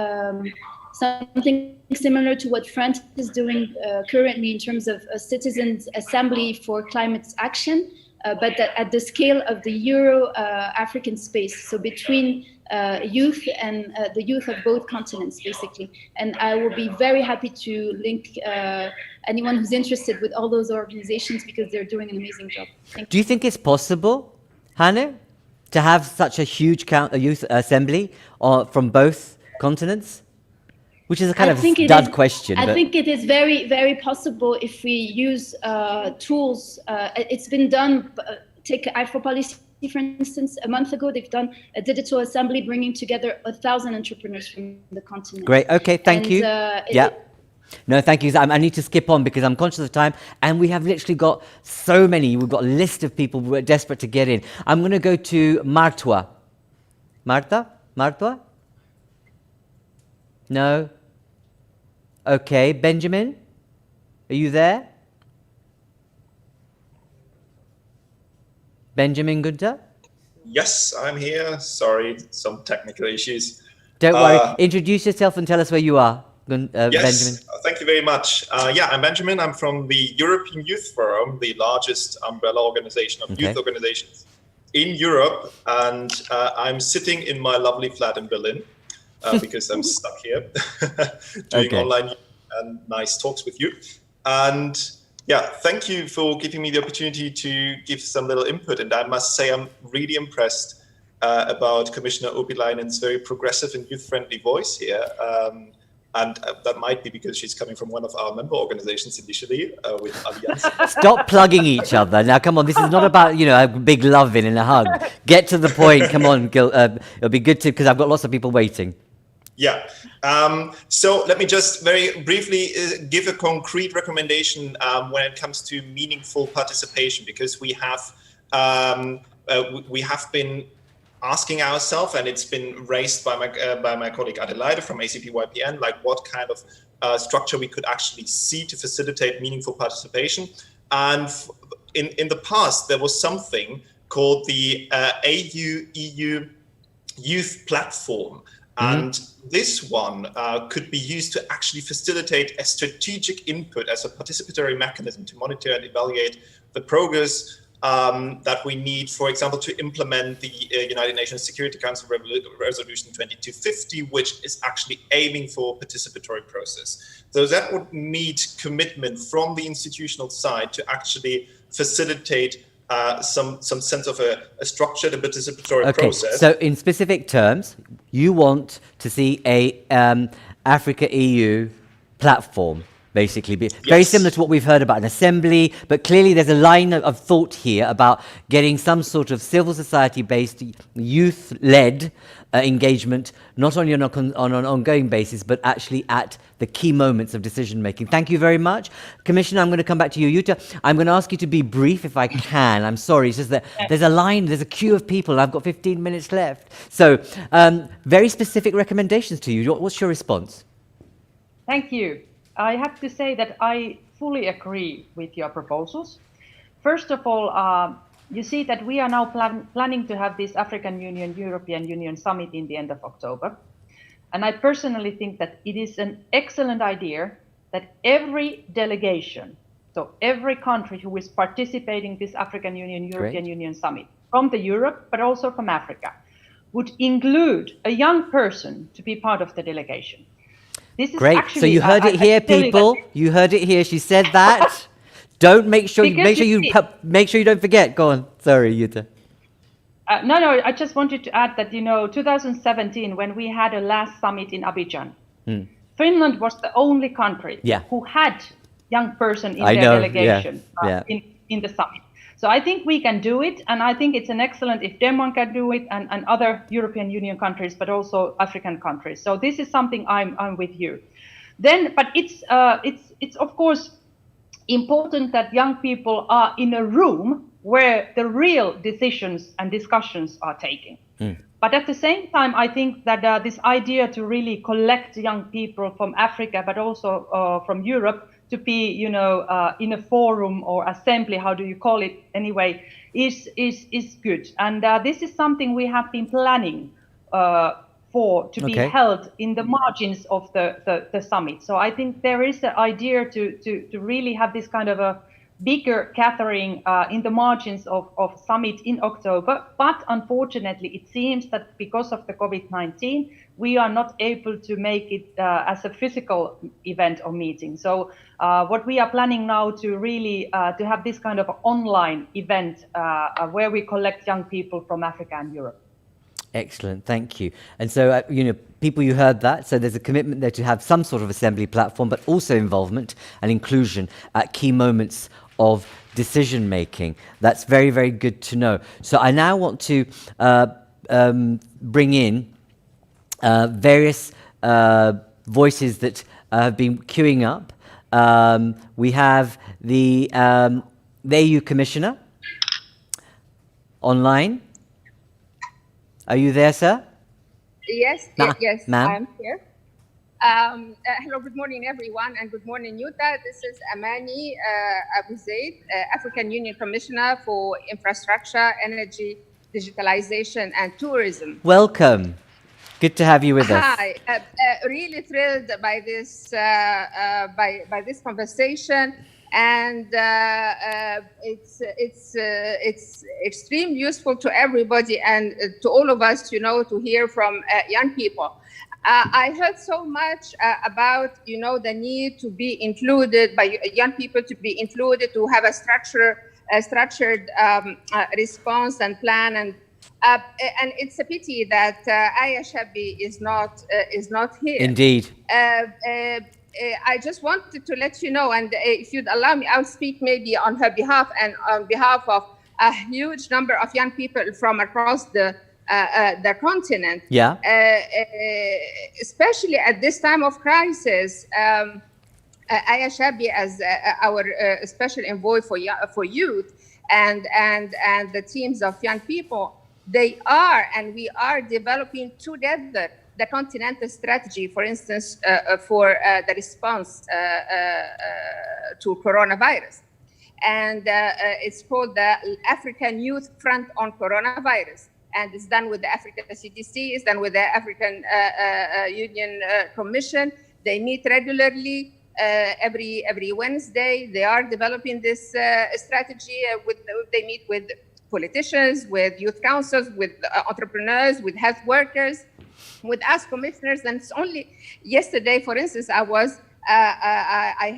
something similar to what France is doing currently in terms of a citizens' assembly for climate action, but at the scale of the Euro-African space, so between youth and the youth of both continents, basically. And I will be very happy to link anyone who's interested with all those organizations because they're doing an amazing job. Thank you. Do you think it's possible, Hannah, to have such a huge youth assembly from both continents? Which is a kind of dud question. I think it is very, very possible if we use tools. It's been done. Take IFO policy, for instance. A month ago, they've done a digital assembly bringing together 1,000 entrepreneurs from the continent. Great. Okay. Thank you. No, thank you. I need to skip on because I'm conscious of time, and we have literally got so many. We've got a list of people who are desperate to get in. I'm going to go to Martwa. Martwa? No. Okay, Benjamin, are you there? Benjamin Gunter? Yes, I'm here. Sorry, some technical issues. Don't worry. Introduce yourself and tell us where you are, yes, Benjamin. Thank you very much. I'm Benjamin. I'm from the European Youth Forum, the largest umbrella organization of youth organizations in Europe. And I'm sitting in my lovely flat in Berlin. Because I'm stuck here doing online and nice talks with you. And thank you for giving me the opportunity to give some little input. And I must say, I'm really impressed about Commissioner Urpilainen's very progressive and youth-friendly voice here. And that might be because she's coming from one of our member organizations initially with Allianz. Stop plugging each other. Now, come on, this is not about, a big love-in and a hug. Get to the point. Come on, Gil. It'll be good to, because I've got lots of people waiting. Yeah. So let me just very briefly give a concrete recommendation when it comes to meaningful participation, because we have been asking ourselves, and it's been raised by my colleague Adelaide from ACP-YPN, like what kind of structure we could actually see to facilitate meaningful participation. And in the past, there was something called the AU-EU Youth Platform. And this one could be used to actually facilitate a strategic input as a participatory mechanism to monitor and evaluate the progress that we need, for example, to implement the United Nations Security Council Resolution 2250, which is actually aiming for a participatory process. So that would need commitment from the institutional side to actually facilitate some sense of a structured and participatory process. So in specific terms, you want to see a Africa-EU platform, basically. Very similar to what we've heard about an assembly, but clearly there's a line of thought here about getting some sort of civil society-based, youth-led engagement, not only on an ongoing basis, but actually at the key moments of decision-making. Thank you very much. Commissioner, I'm going to come back to you. Jutta, I'm going to ask you to be brief if I can. I'm sorry, it's just that there's a queue of people, and I've got 15 minutes left. So, very specific recommendations to you. What's your response? Thank you. I have to say that I fully agree with your proposals. first of all, you see that we are now planning to have this African Union, European Union summit in the end of October. And I personally think that it is an excellent idea that every delegation, so every country who is participating in this African Union, European Union summit, from the Europe, but also from Africa, would include a young person to be part of the delegation. This is great. Actually, so you heard it here, people. You heard it here. She said that. Don't make sure you don't forget. Go on. Sorry, Jutta. No, I just wanted to add that, 2017, when we had a last summit in Abidjan, Finland was the only country who had young person in their delegation in the summit. So I think we can do it, and I think it's an excellent if Denmark can do it, and other European Union countries, but also African countries. So this is something I'm with you. Then, but it's of course important that young people are in a room where the real decisions and discussions are taken. But at the same time, I think that this idea to really collect young people from Africa, but also from Europe, to be, in a forum or assembly, how do you call it anyway, is good. And this is something we have been planning to be held in the margins of the summit. So I think there is an idea to really have this kind of a bigger gathering in the margins of summit in October. But unfortunately, it seems that because of the COVID-19, we are not able to make it as a physical event or meeting. So what we are planning now to really to have this kind of online event where we collect young people from Africa and Europe. Excellent, thank you. And so, people, you heard that. So there's a commitment there to have some sort of assembly platform, but also involvement and inclusion at key moments of decision making. That's very, very good to know. So I now want to bring in various voices that have been queuing up. We have the EU Commissioner online. Are you there, sir? Yes, yes, ma'am. I'm here. Hello, good morning, everyone, and good morning, Jutta. This is Amani Abu Zaid, African Union Commissioner for Infrastructure, Energy, Digitalization, and Tourism. Welcome. Good to have you with us. Hi, really thrilled by this by this conversation, and it's extremely useful to everybody and to all of us, to hear from young people. I heard so much about, the need to be included by young people, to be included, to have a structured response and plan, and it's a pity that Aya Shabi is not here. Indeed. I just wanted to let you know, and if you'd allow me, I'll speak maybe on her behalf and on behalf of a huge number of young people from across the continent. Yeah. Especially at this time of crisis, Aya Shabi, as our special envoy for youth and the teams of young people, we are developing together the continental strategy, for instance, for the response to coronavirus. And it's called the African Youth Front on Coronavirus. And it's done with the African CDC, it's done with the African Union Commission. They meet regularly every Wednesday. They are developing this strategy. They meet with politicians, with youth councils, with entrepreneurs, with health workers, with us commissioners. And it's only yesterday, for instance, I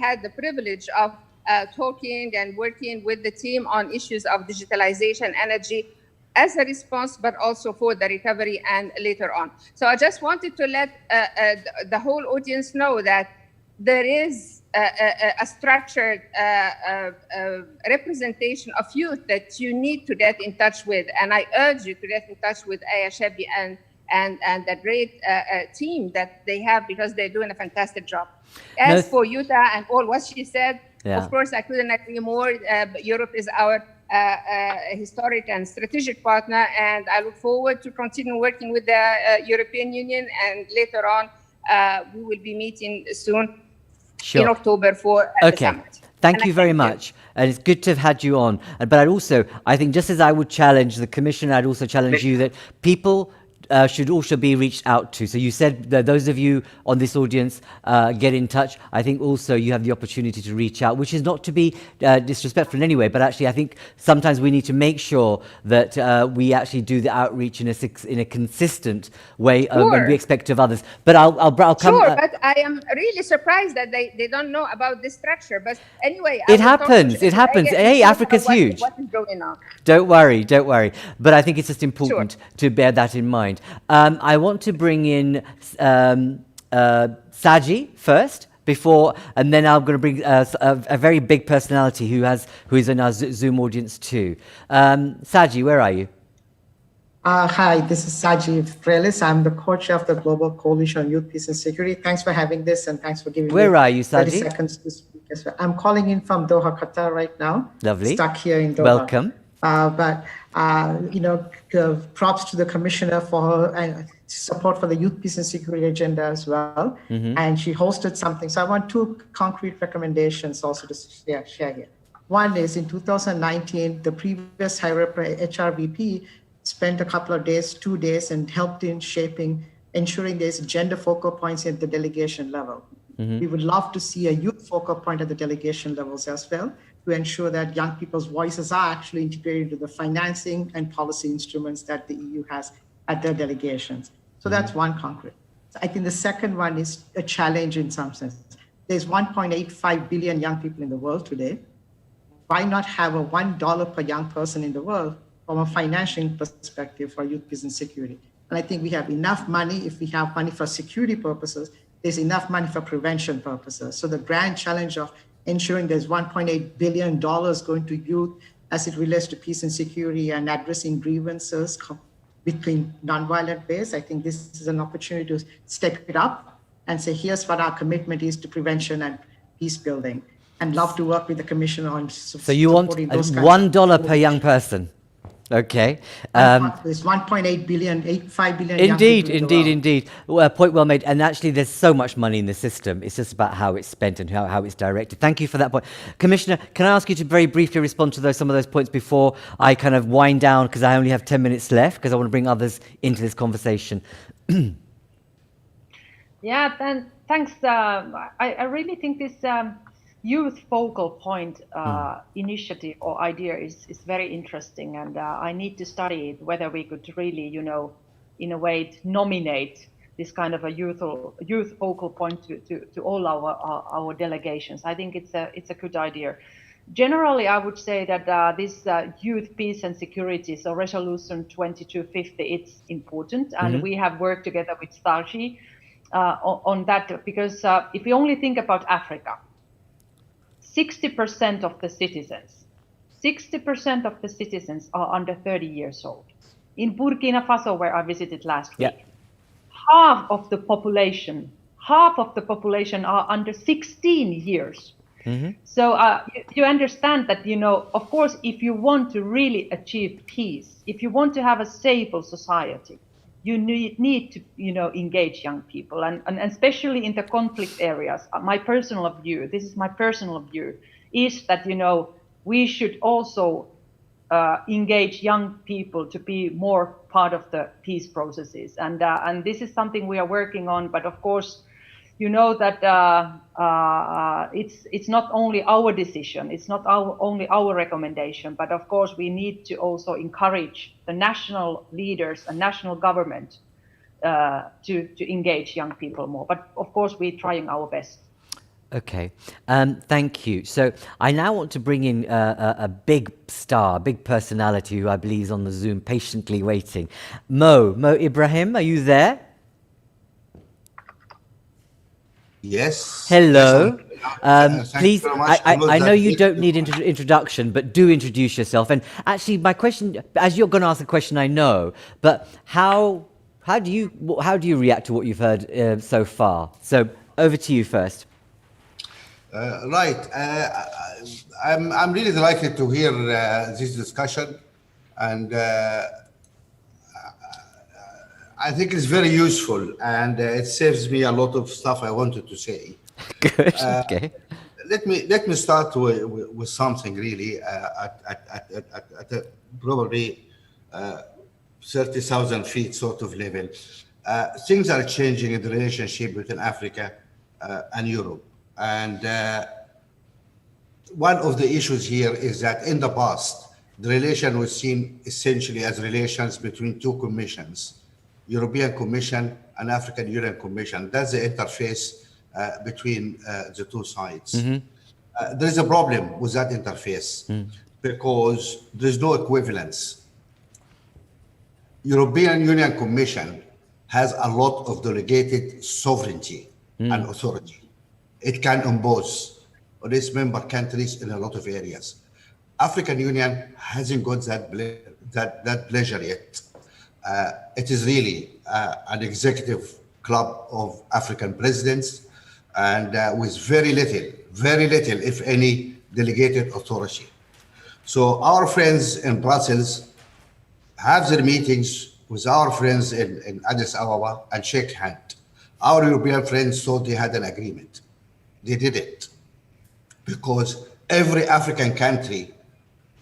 had the privilege of talking and working with the team on issues of digitalization, energy, as a response, but also for the recovery and later on. So I just wanted to let the whole audience know that there is a structured representation of youth that you need to get in touch with. And I urge you to get in touch with Aya Shabi and the great team that they have, because they're doing a fantastic job. As for Jutta and all what she said, of course, I couldn't agree more. Europe is our historic and strategic partner, and I look forward to continue working with the European Union, and later on we will be meeting soon in October for the summit. Thank you very much. And it's good to have had you on. But I think just as I would challenge the Commissioner, I'd also challenge you that people should also be reached out to. So you said that those of you on this audience get in touch. I think also you have the opportunity to reach out, which is not to be disrespectful in any way, but actually I think sometimes we need to make sure that we actually do the outreach in a consistent way when we expect of others. But I'll come. Sure, but I am really surprised that they don't know about this structure. But anyway, it happens. It happens. Hey, Africa's huge. What is going on? Don't worry. But I think it's just important to bear that in mind. I want to bring in Saji first, and then I'm going to bring a very big personality who is in our Zoom audience too. Saji, where are you? Hi, this is Saji Frelis. I'm the co-chair of the Global Coalition on Youth, Peace and Security. Thanks for having this, and thanks for giving me are you, 30 seconds to speak as well. I'm calling in from Doha, Qatar right now. Lovely. Stuck here in Doha. Welcome. Props to the Commissioner for her support for the Youth, Peace and Security agenda as well. Mm-hmm. And she hosted something. So I want two concrete recommendations also to share here. One is in 2019, the previous High Rep HRVP spent a couple of days, 2 days, and helped in ensuring there's gender focal points at the delegation level. Mm-hmm. We would love to see a youth focal point at the delegation levels as well, to ensure that young people's voices are actually integrated into the financing and policy instruments that the EU has at their delegations. So that's one concrete. So I think the second one is a challenge in some sense. There's 1.85 billion young people in the world today. Why not have a $1 per young person in the world from a financing perspective for youth, peace and security? And I think we have enough money. If we have money for security purposes, there's enough money for prevention purposes. So the grand challenge of ensuring there's $1.8 billion going to youth as it relates to peace and security and addressing grievances between nonviolent ways. I think this is an opportunity to step it up and say, here's what our commitment is to prevention and peace building, and love to work with the Commission on So you want $1 per young person? Okay. There's 1.8 billion, 85 billion. Indeed. Point well made. And actually, there's so much money in the system. It's just about how it's spent and how it's directed. Thank you for that point. Commissioner, can I ask you to very briefly respond to some of those points before I kind of wind down, because I only have 10 minutes left, because I want to bring others into this conversation. Yeah, thanks. I really think this youth focal point initiative or idea is very interesting, and I need to study it, whether we could really, in a way, nominate this kind of a youth focal point to all our delegations. I think it's a good idea. Generally, I would say that this youth, peace and security, so Resolution 2250, it's important, and we have worked together with Starji on that, because if we only think about Africa, 60% of the citizens are under 30 years old. In Burkina Faso, where I visited last week, half of the population are under 16 years. Mm-hmm. So you understand that, of course, if you want to really achieve peace, if you want to have a stable society, you need to, engage young people, and especially in the conflict areas. My personal view is that, we should also engage young people to be more part of the peace processes, and this is something we are working on. But of course, that it's not only our decision, it's not only our recommendation, but of course we need to also encourage the national leaders and national government to engage young people more. But of course we're trying our best. Okay, thank you. So I now want to bring in a big star, a big personality who I believe is on the Zoom patiently waiting. Mo Ibrahim, are you there? Yes. Hello. Yes, please, I know you don't need introduction, but do introduce yourself. And actually, my question, as you're going to ask a question, I know, but how do you react to what you've heard so far? So over to you first. Right. I'm really delighted to hear this discussion, and I think it's very useful, and it saves me a lot of stuff I wanted to say. Good. Okay. let me start with something really at probably 30,000 feet sort of level. Things are changing in the relationship between Africa and Europe. And one of the issues here is that in the past, the relation was seen essentially as relations between two commissions, European Commission and African Union Commission. That's the interface between the two sides. There is a problem with that interface because there's no equivalence. European Union Commission has a lot of delegated sovereignty and authority. It can impose on its member countries in a lot of areas. African Union hasn't got that pleasure yet. It is really an executive club of African presidents and with very little, if any, delegated authority. So our friends in Brussels have their meetings with our friends in Addis Ababa and shake hands. Our European friends thought they had an agreement. They didn't, because every African country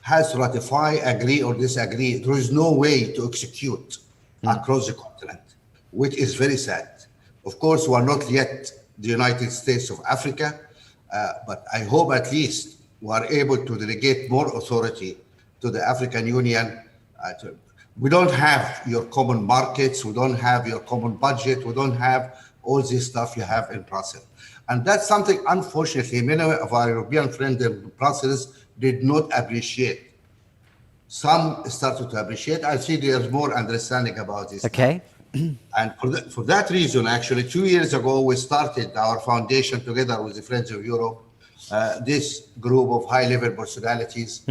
has to ratify, agree or disagree. There is no way to execute across the continent, which is very sad. Of course, we are not yet the United States of Africa, but I hope at least we are able to delegate more authority to the African Union. We don't have your common markets, we don't have your common budget, we don't have all this stuff you have in Brussels. And that's something, unfortunately, many of our European friends in Brussels did not appreciate. Some started to appreciate. I see there's more understanding about this. Okay. And for that reason, actually, 2 years ago, we started our foundation together with the Friends of Europe, this group of high-level personalities,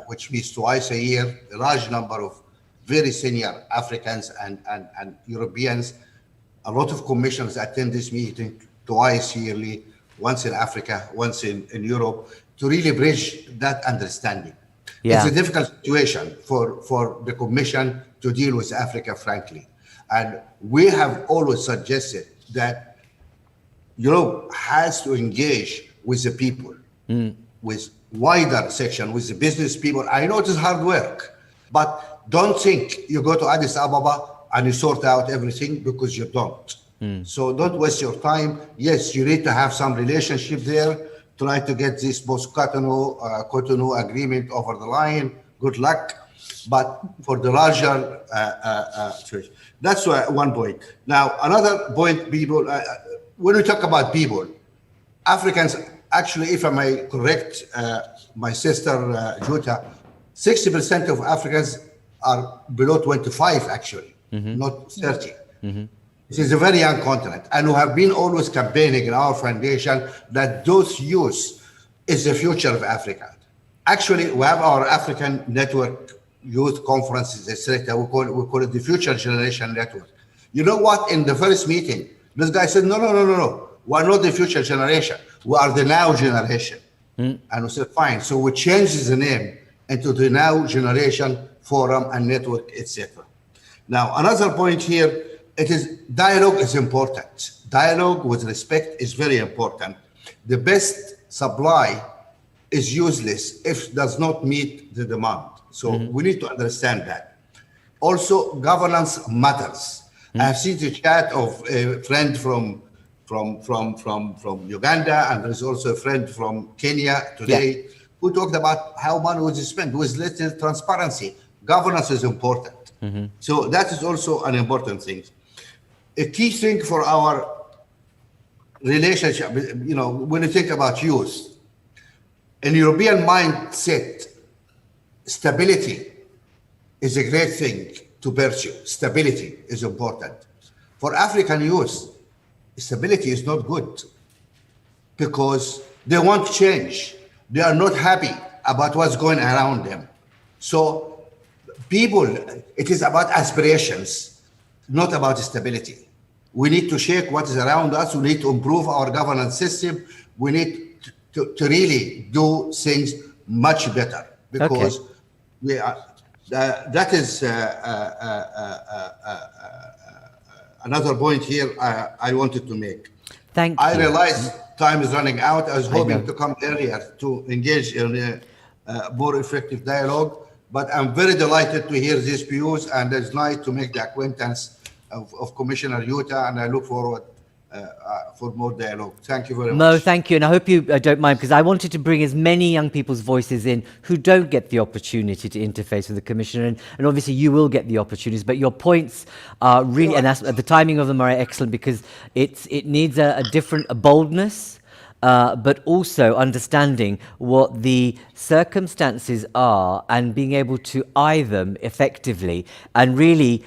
which meets twice a year, a large number of very senior Africans and Europeans. A lot of commissioners attend this meeting twice yearly, once in Africa, once in Europe, to really bridge that understanding. Yeah. It's a difficult situation for the Commission to deal with Africa, frankly. And we have always suggested that Europe has to engage with the people, with wider section, with the business people. I know it is hard work, but don't think you go to Addis Ababa and you sort out everything, because you don't. So don't waste your time. Yes, you need to have some relationship there. Try to get this post-Cotonou agreement over the line. Good luck. But for the larger situation, that's one point. Now, another point, people, when we talk about people, Africans, actually, if I may correct my sister Jutta, 60% of Africans are below 25, actually, not 30. This is a very young continent, and we have been always campaigning in our foundation that those youth is the future of Africa. Actually, we have our African Network Youth Conferences, etc. We call it the Future Generation Network. You know what? In the first meeting, this guy said, no. We are not the future generation. We are the now generation. And we said, fine. So we changed the name into the Now Generation Forum and Network, etc. Now, another point here, it is dialogue is important. Dialogue with respect is very important. The best supply is useless if it does not meet the demand. So we need to understand that. Also, governance matters. I have seen the chat of a friend from Uganda, and there's also a friend from Kenya today who talked about how money was spent with little transparency. Governance is important. So that is also an important thing. A key thing for our relationship, when you think about youth, in European mindset, stability is a great thing to pursue. Stability is important. For African youth, stability is not good because they want change. They are not happy about what's going around them. So people, it is about aspirations, not about stability. We need to shake what is around us. We need to improve our governance system. We need to really do things much better, because we are, that is another point here I wanted to make. Thank you. I realize time is running out. I was hoping to come earlier to engage in a more effective dialogue, but I'm very delighted to hear these views, and it's nice to make the acquaintance of Commissioner Jutta, and I look forward for more dialogue. Thank you very much. Mo, thank you. And I hope you don't mind, because I wanted to bring as many young people's voices in who don't get the opportunity to interface with the Commissioner. And obviously you will get the opportunities, but your points are really, and the timing of them are excellent, because it needs a different boldness, but also understanding what the circumstances are and being able to eye them effectively and really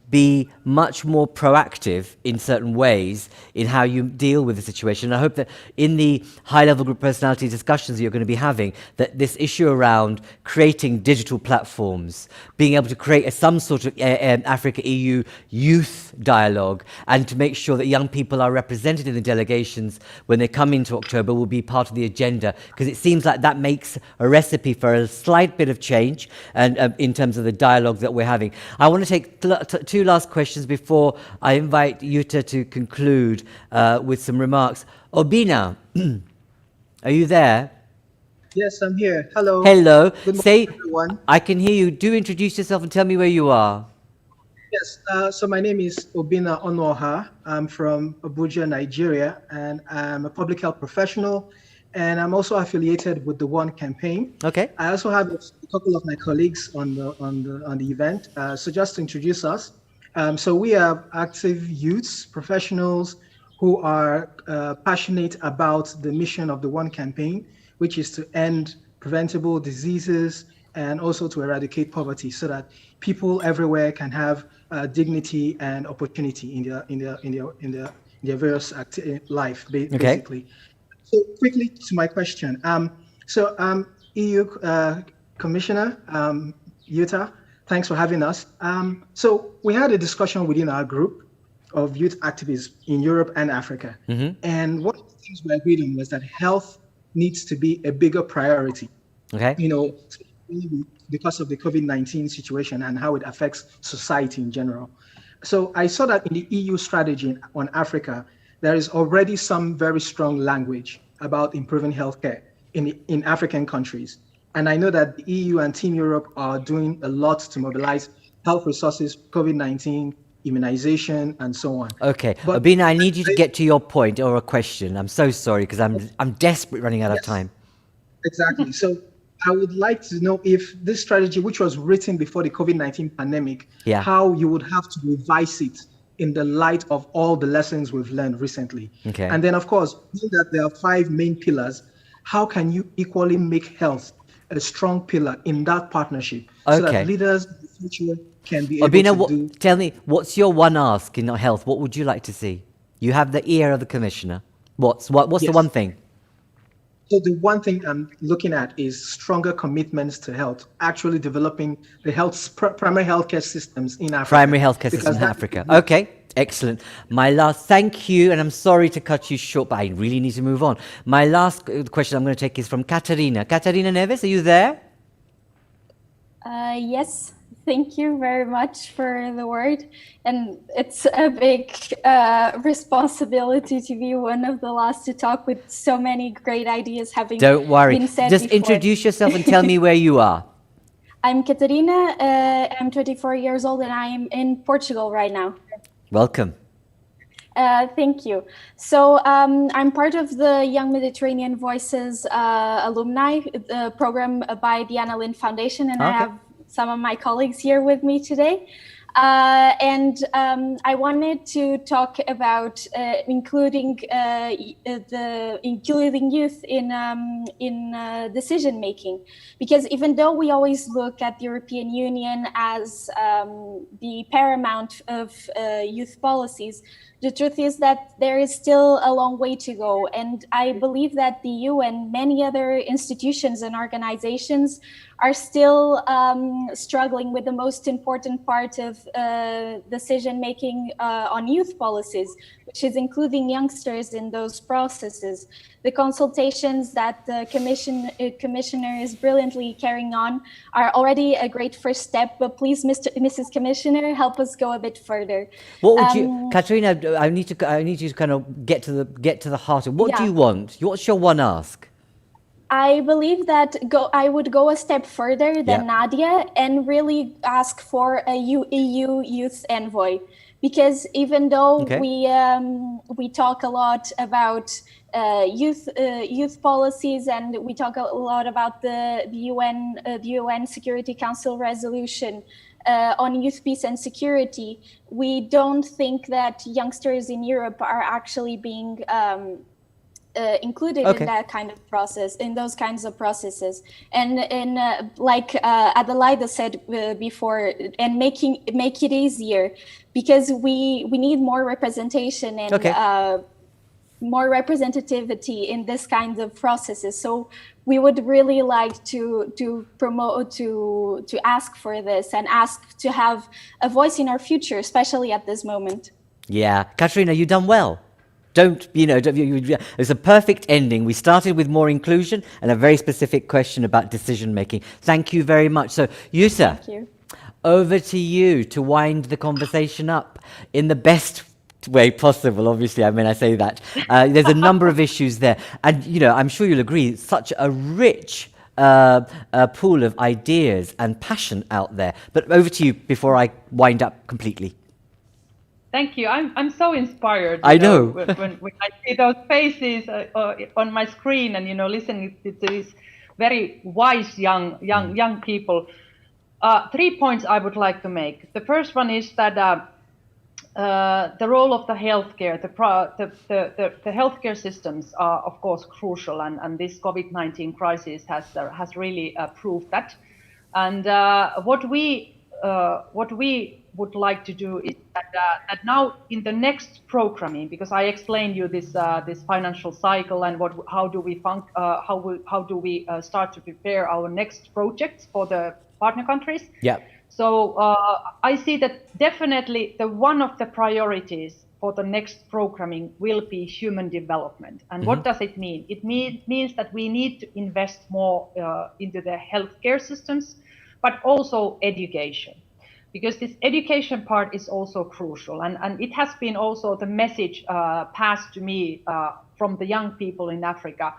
be much more proactive in certain ways in how you deal with the situation. And I hope that in the high-level group personality discussions that you're going to be having, that this issue around creating digital platforms, being able to create some sort of Africa-EU youth dialogue, and to make sure that young people are represented in the delegations when they come into October will be part of the agenda, because it seems like that makes a recipe for a slight bit of change and in terms of the dialogue that we're having. I want to take two last questions before I invite Jutta to conclude with some remarks. Obina, are you there? Yes, I'm here. Hello. Hello. Good morning, everyone. I can hear you. Do introduce yourself and tell me where you are. Yes, so my name is Obina Onoha. I'm from Abuja, Nigeria, and I'm a public health professional, and I'm also affiliated with the One campaign. Okay. I also have a couple of my colleagues on the event. So just to introduce us, so we are active youths, professionals who are passionate about the mission of the One campaign, which is to end preventable diseases and also to eradicate poverty, so that people everywhere can have dignity and opportunity in their various life, basically. Okay. So quickly to my question. EU Commissioner Jutta, thanks for having us. So we had a discussion within our group of youth activists in Europe and Africa. Mm-hmm. And one of the things we agreed on was that health needs to be a bigger priority. Okay. You know, because of the COVID-19 situation and how it affects society in general. So I saw that in the EU strategy on Africa, there is already some very strong language about improving healthcare in African countries. And I know that the EU and Team Europe are doing a lot to mobilize health resources, COVID-19, immunization, and so on. Okay, but Obina, I need you to get to your point or a question. I'm so sorry, because I'm desperate running out of time. Exactly. So I would like to know if this strategy, which was written before the COVID-19 pandemic, how you would have to revise it in the light of all the lessons we've learned recently. Okay. And then, of course, being that there are 5 main pillars, how can you equally make health a strong pillar in that partnership, so that leaders in the future can be able to do... Tell me, what's your one ask in health? What would you like to see? You have the ear of the Commissioner. What's the one thing? So the one thing I'm looking at is stronger commitments to health, actually developing the primary healthcare systems in Africa. Primary healthcare systems in Africa. Okay, excellent. My last, thank you, and I'm sorry to cut you short, but I really need to move on. My last question I'm going to take is from Katarina. Katarina Neves, are you there? Yes. Thank you very much for the word. And it's a big responsibility to be one of the last to talk with so many great ideas having been said. Don't worry. Just introduce yourself and tell me where you are. I'm Katarina. I'm 24 years old and I'm in Portugal right now. Welcome. Thank you. So I'm part of the Young Mediterranean Voices alumni program by the Anna Lindh Foundation, and I have some of my colleagues here with me today. I wanted to talk about including youth in decision making, because even though we always look at the European Union as the paramount of youth policies, the truth is that there is still a long way to go. And I believe that the EU and many other institutions and organizations are still struggling with the most important part of decision-making on youth policies, which is including youngsters in those processes. The consultations that the Commissioner is brilliantly carrying on are already a great first step, but please, Mrs. Commissioner, help us go a bit further. What would you, Katarina, I need you to kind of get to the heart of what do Yeah. you want? What's your one ask? I believe that I would go a step further than Yeah. Nadia and really ask for a EU youth envoy, because even though Okay. we talk a lot about youth policies, and we talk a lot about the UN Security Council resolution on youth peace and security, we don't think that youngsters in Europe are actually being included Okay. in that kind of process, in those kinds of processes, and like Adelaide said before, and make it easier, because we need more representation and Okay. more representativity in this kind of processes. So we would really like to promote, to ask for this, and ask to have a voice in our future, especially at this moment. Yeah, Katerina, you done well. It's a perfect ending. We started with more inclusion and a very specific question about decision making. Thank you very much. So, Jutta, Thank you. over to you to wind the conversation up in the best way possible. Obviously, I mean, I say that. There's a number of issues there. And, I'm sure you'll agree, it's such a rich pool of ideas and passion out there. But over to you before I wind up completely. Thank you. I'm so inspired. I know. when I see those faces on my screen, and listening to these very wise young people. 3 points I would like to make. The first one is that the role of the healthcare, the healthcare systems are of course crucial, and this COVID-19 crisis has really proved that. And what we would like to do is that now in the next programming, because I explained you this financial cycle and how do we start to prepare our next projects for the partner countries. Yeah. So I see that definitely one of the priorities for the next programming will be human development. And what does it mean? It means that we need to invest more into the healthcare systems, but also education, because this education part is also crucial. And it has been also the message passed to me from the young people in Africa,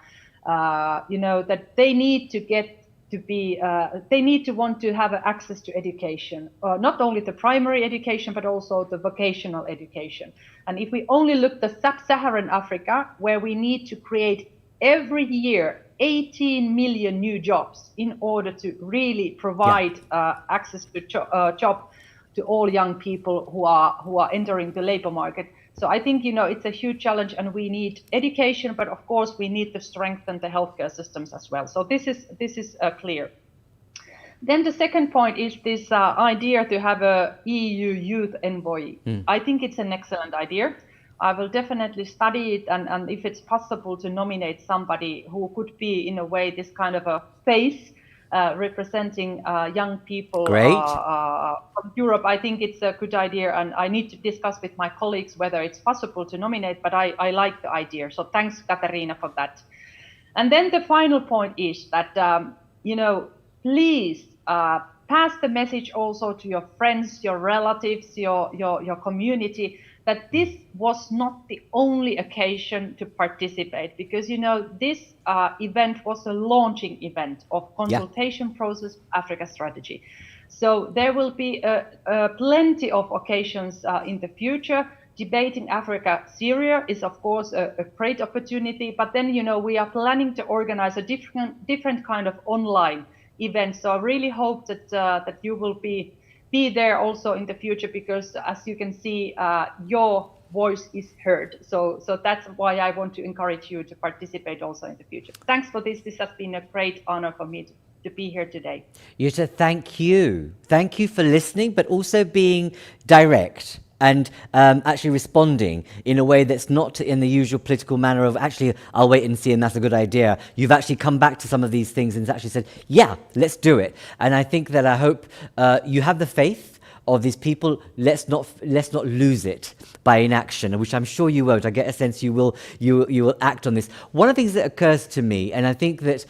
that they need to they need to want to have access to education, not only the primary education, but also the vocational education. And if we only look at sub-Saharan Africa, where we need to create every year 18 million new jobs in order to really provide access to job to all young people who are entering the labor market. So I think it's a huge challenge, and we need education, but of course we need to strengthen the healthcare systems as well. So this is clear. Then the second point is this idea to have a EU youth envoy. I think it's an excellent idea. I will definitely study it, and if it's possible to nominate somebody who could be in a way this kind of a face representing young people from Europe, I think it's a good idea, and I need to discuss with my colleagues whether it's possible to nominate, but I like the idea. So thanks, Katerina, for that. And then the final point is that, please pass the message also to your friends, your relatives, your community, that this was not the only occasion to participate, because this event was a launching event of consultation process Africa strategy. So there will be plenty of occasions in the future. Debating Africa Syria is of course a great opportunity, but then we are planning to organize a different kind of online event. So I really hope that you will be there also in the future, because as you can see, your voice is heard. So that's why I want to encourage you to participate also in the future. Thanks for this. This has been a great honor for me to be here today. Jutta, thank you. Thank you for listening, but also being direct and actually responding in a way that's not in the usual political manner of actually, I'll wait and see, and that's a good idea. You've actually come back to some of these things and actually said, yeah, let's do it. And I think that I hope you have the faith of these people. Let's not lose it by inaction, which I'm sure you won't. I get a sense you will act on this. One of the things that occurs to me, and I think that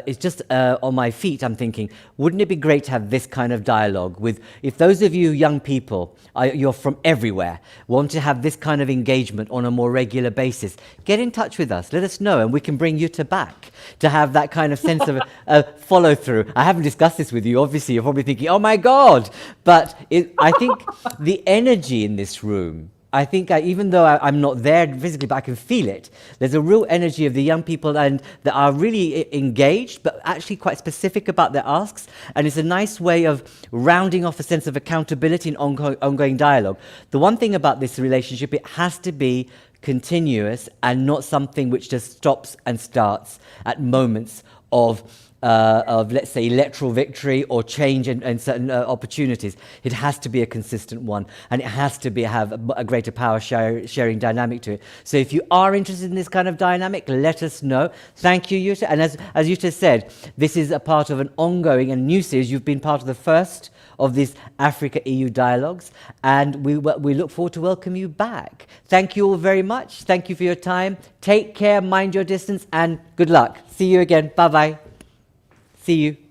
it's just on my feet, I'm thinking, wouldn't it be great to have this kind of dialogue with, if those of you young people, you're from everywhere, want to have this kind of engagement on a more regular basis, get in touch with us, let us know, and we can bring Jutta back to have that kind of sense of follow through. I haven't discussed this with you, obviously you're probably thinking, oh my God, but I think the energy in this room, I think even though I'm not there physically, but I can feel it. There's a real energy of the young people and that are really engaged, but actually quite specific about their asks. And it's a nice way of rounding off a sense of accountability and ongoing dialogue. The one thing about this relationship, it has to be continuous and not something which just stops and starts at moments of let's say, electoral victory or change in certain opportunities. It has to be a consistent one, and it has to have a greater power sharing dynamic to it. So if you are interested in this kind of dynamic, let us know. Thank you, Jutta. And as Jutta said, this is a part of an ongoing and new series. You've been part of the first of these Africa-EU dialogues, and we look forward to welcome you back. Thank you all very much. Thank you for your time. Take care, mind your distance, and good luck. See you again. Bye-bye. See you.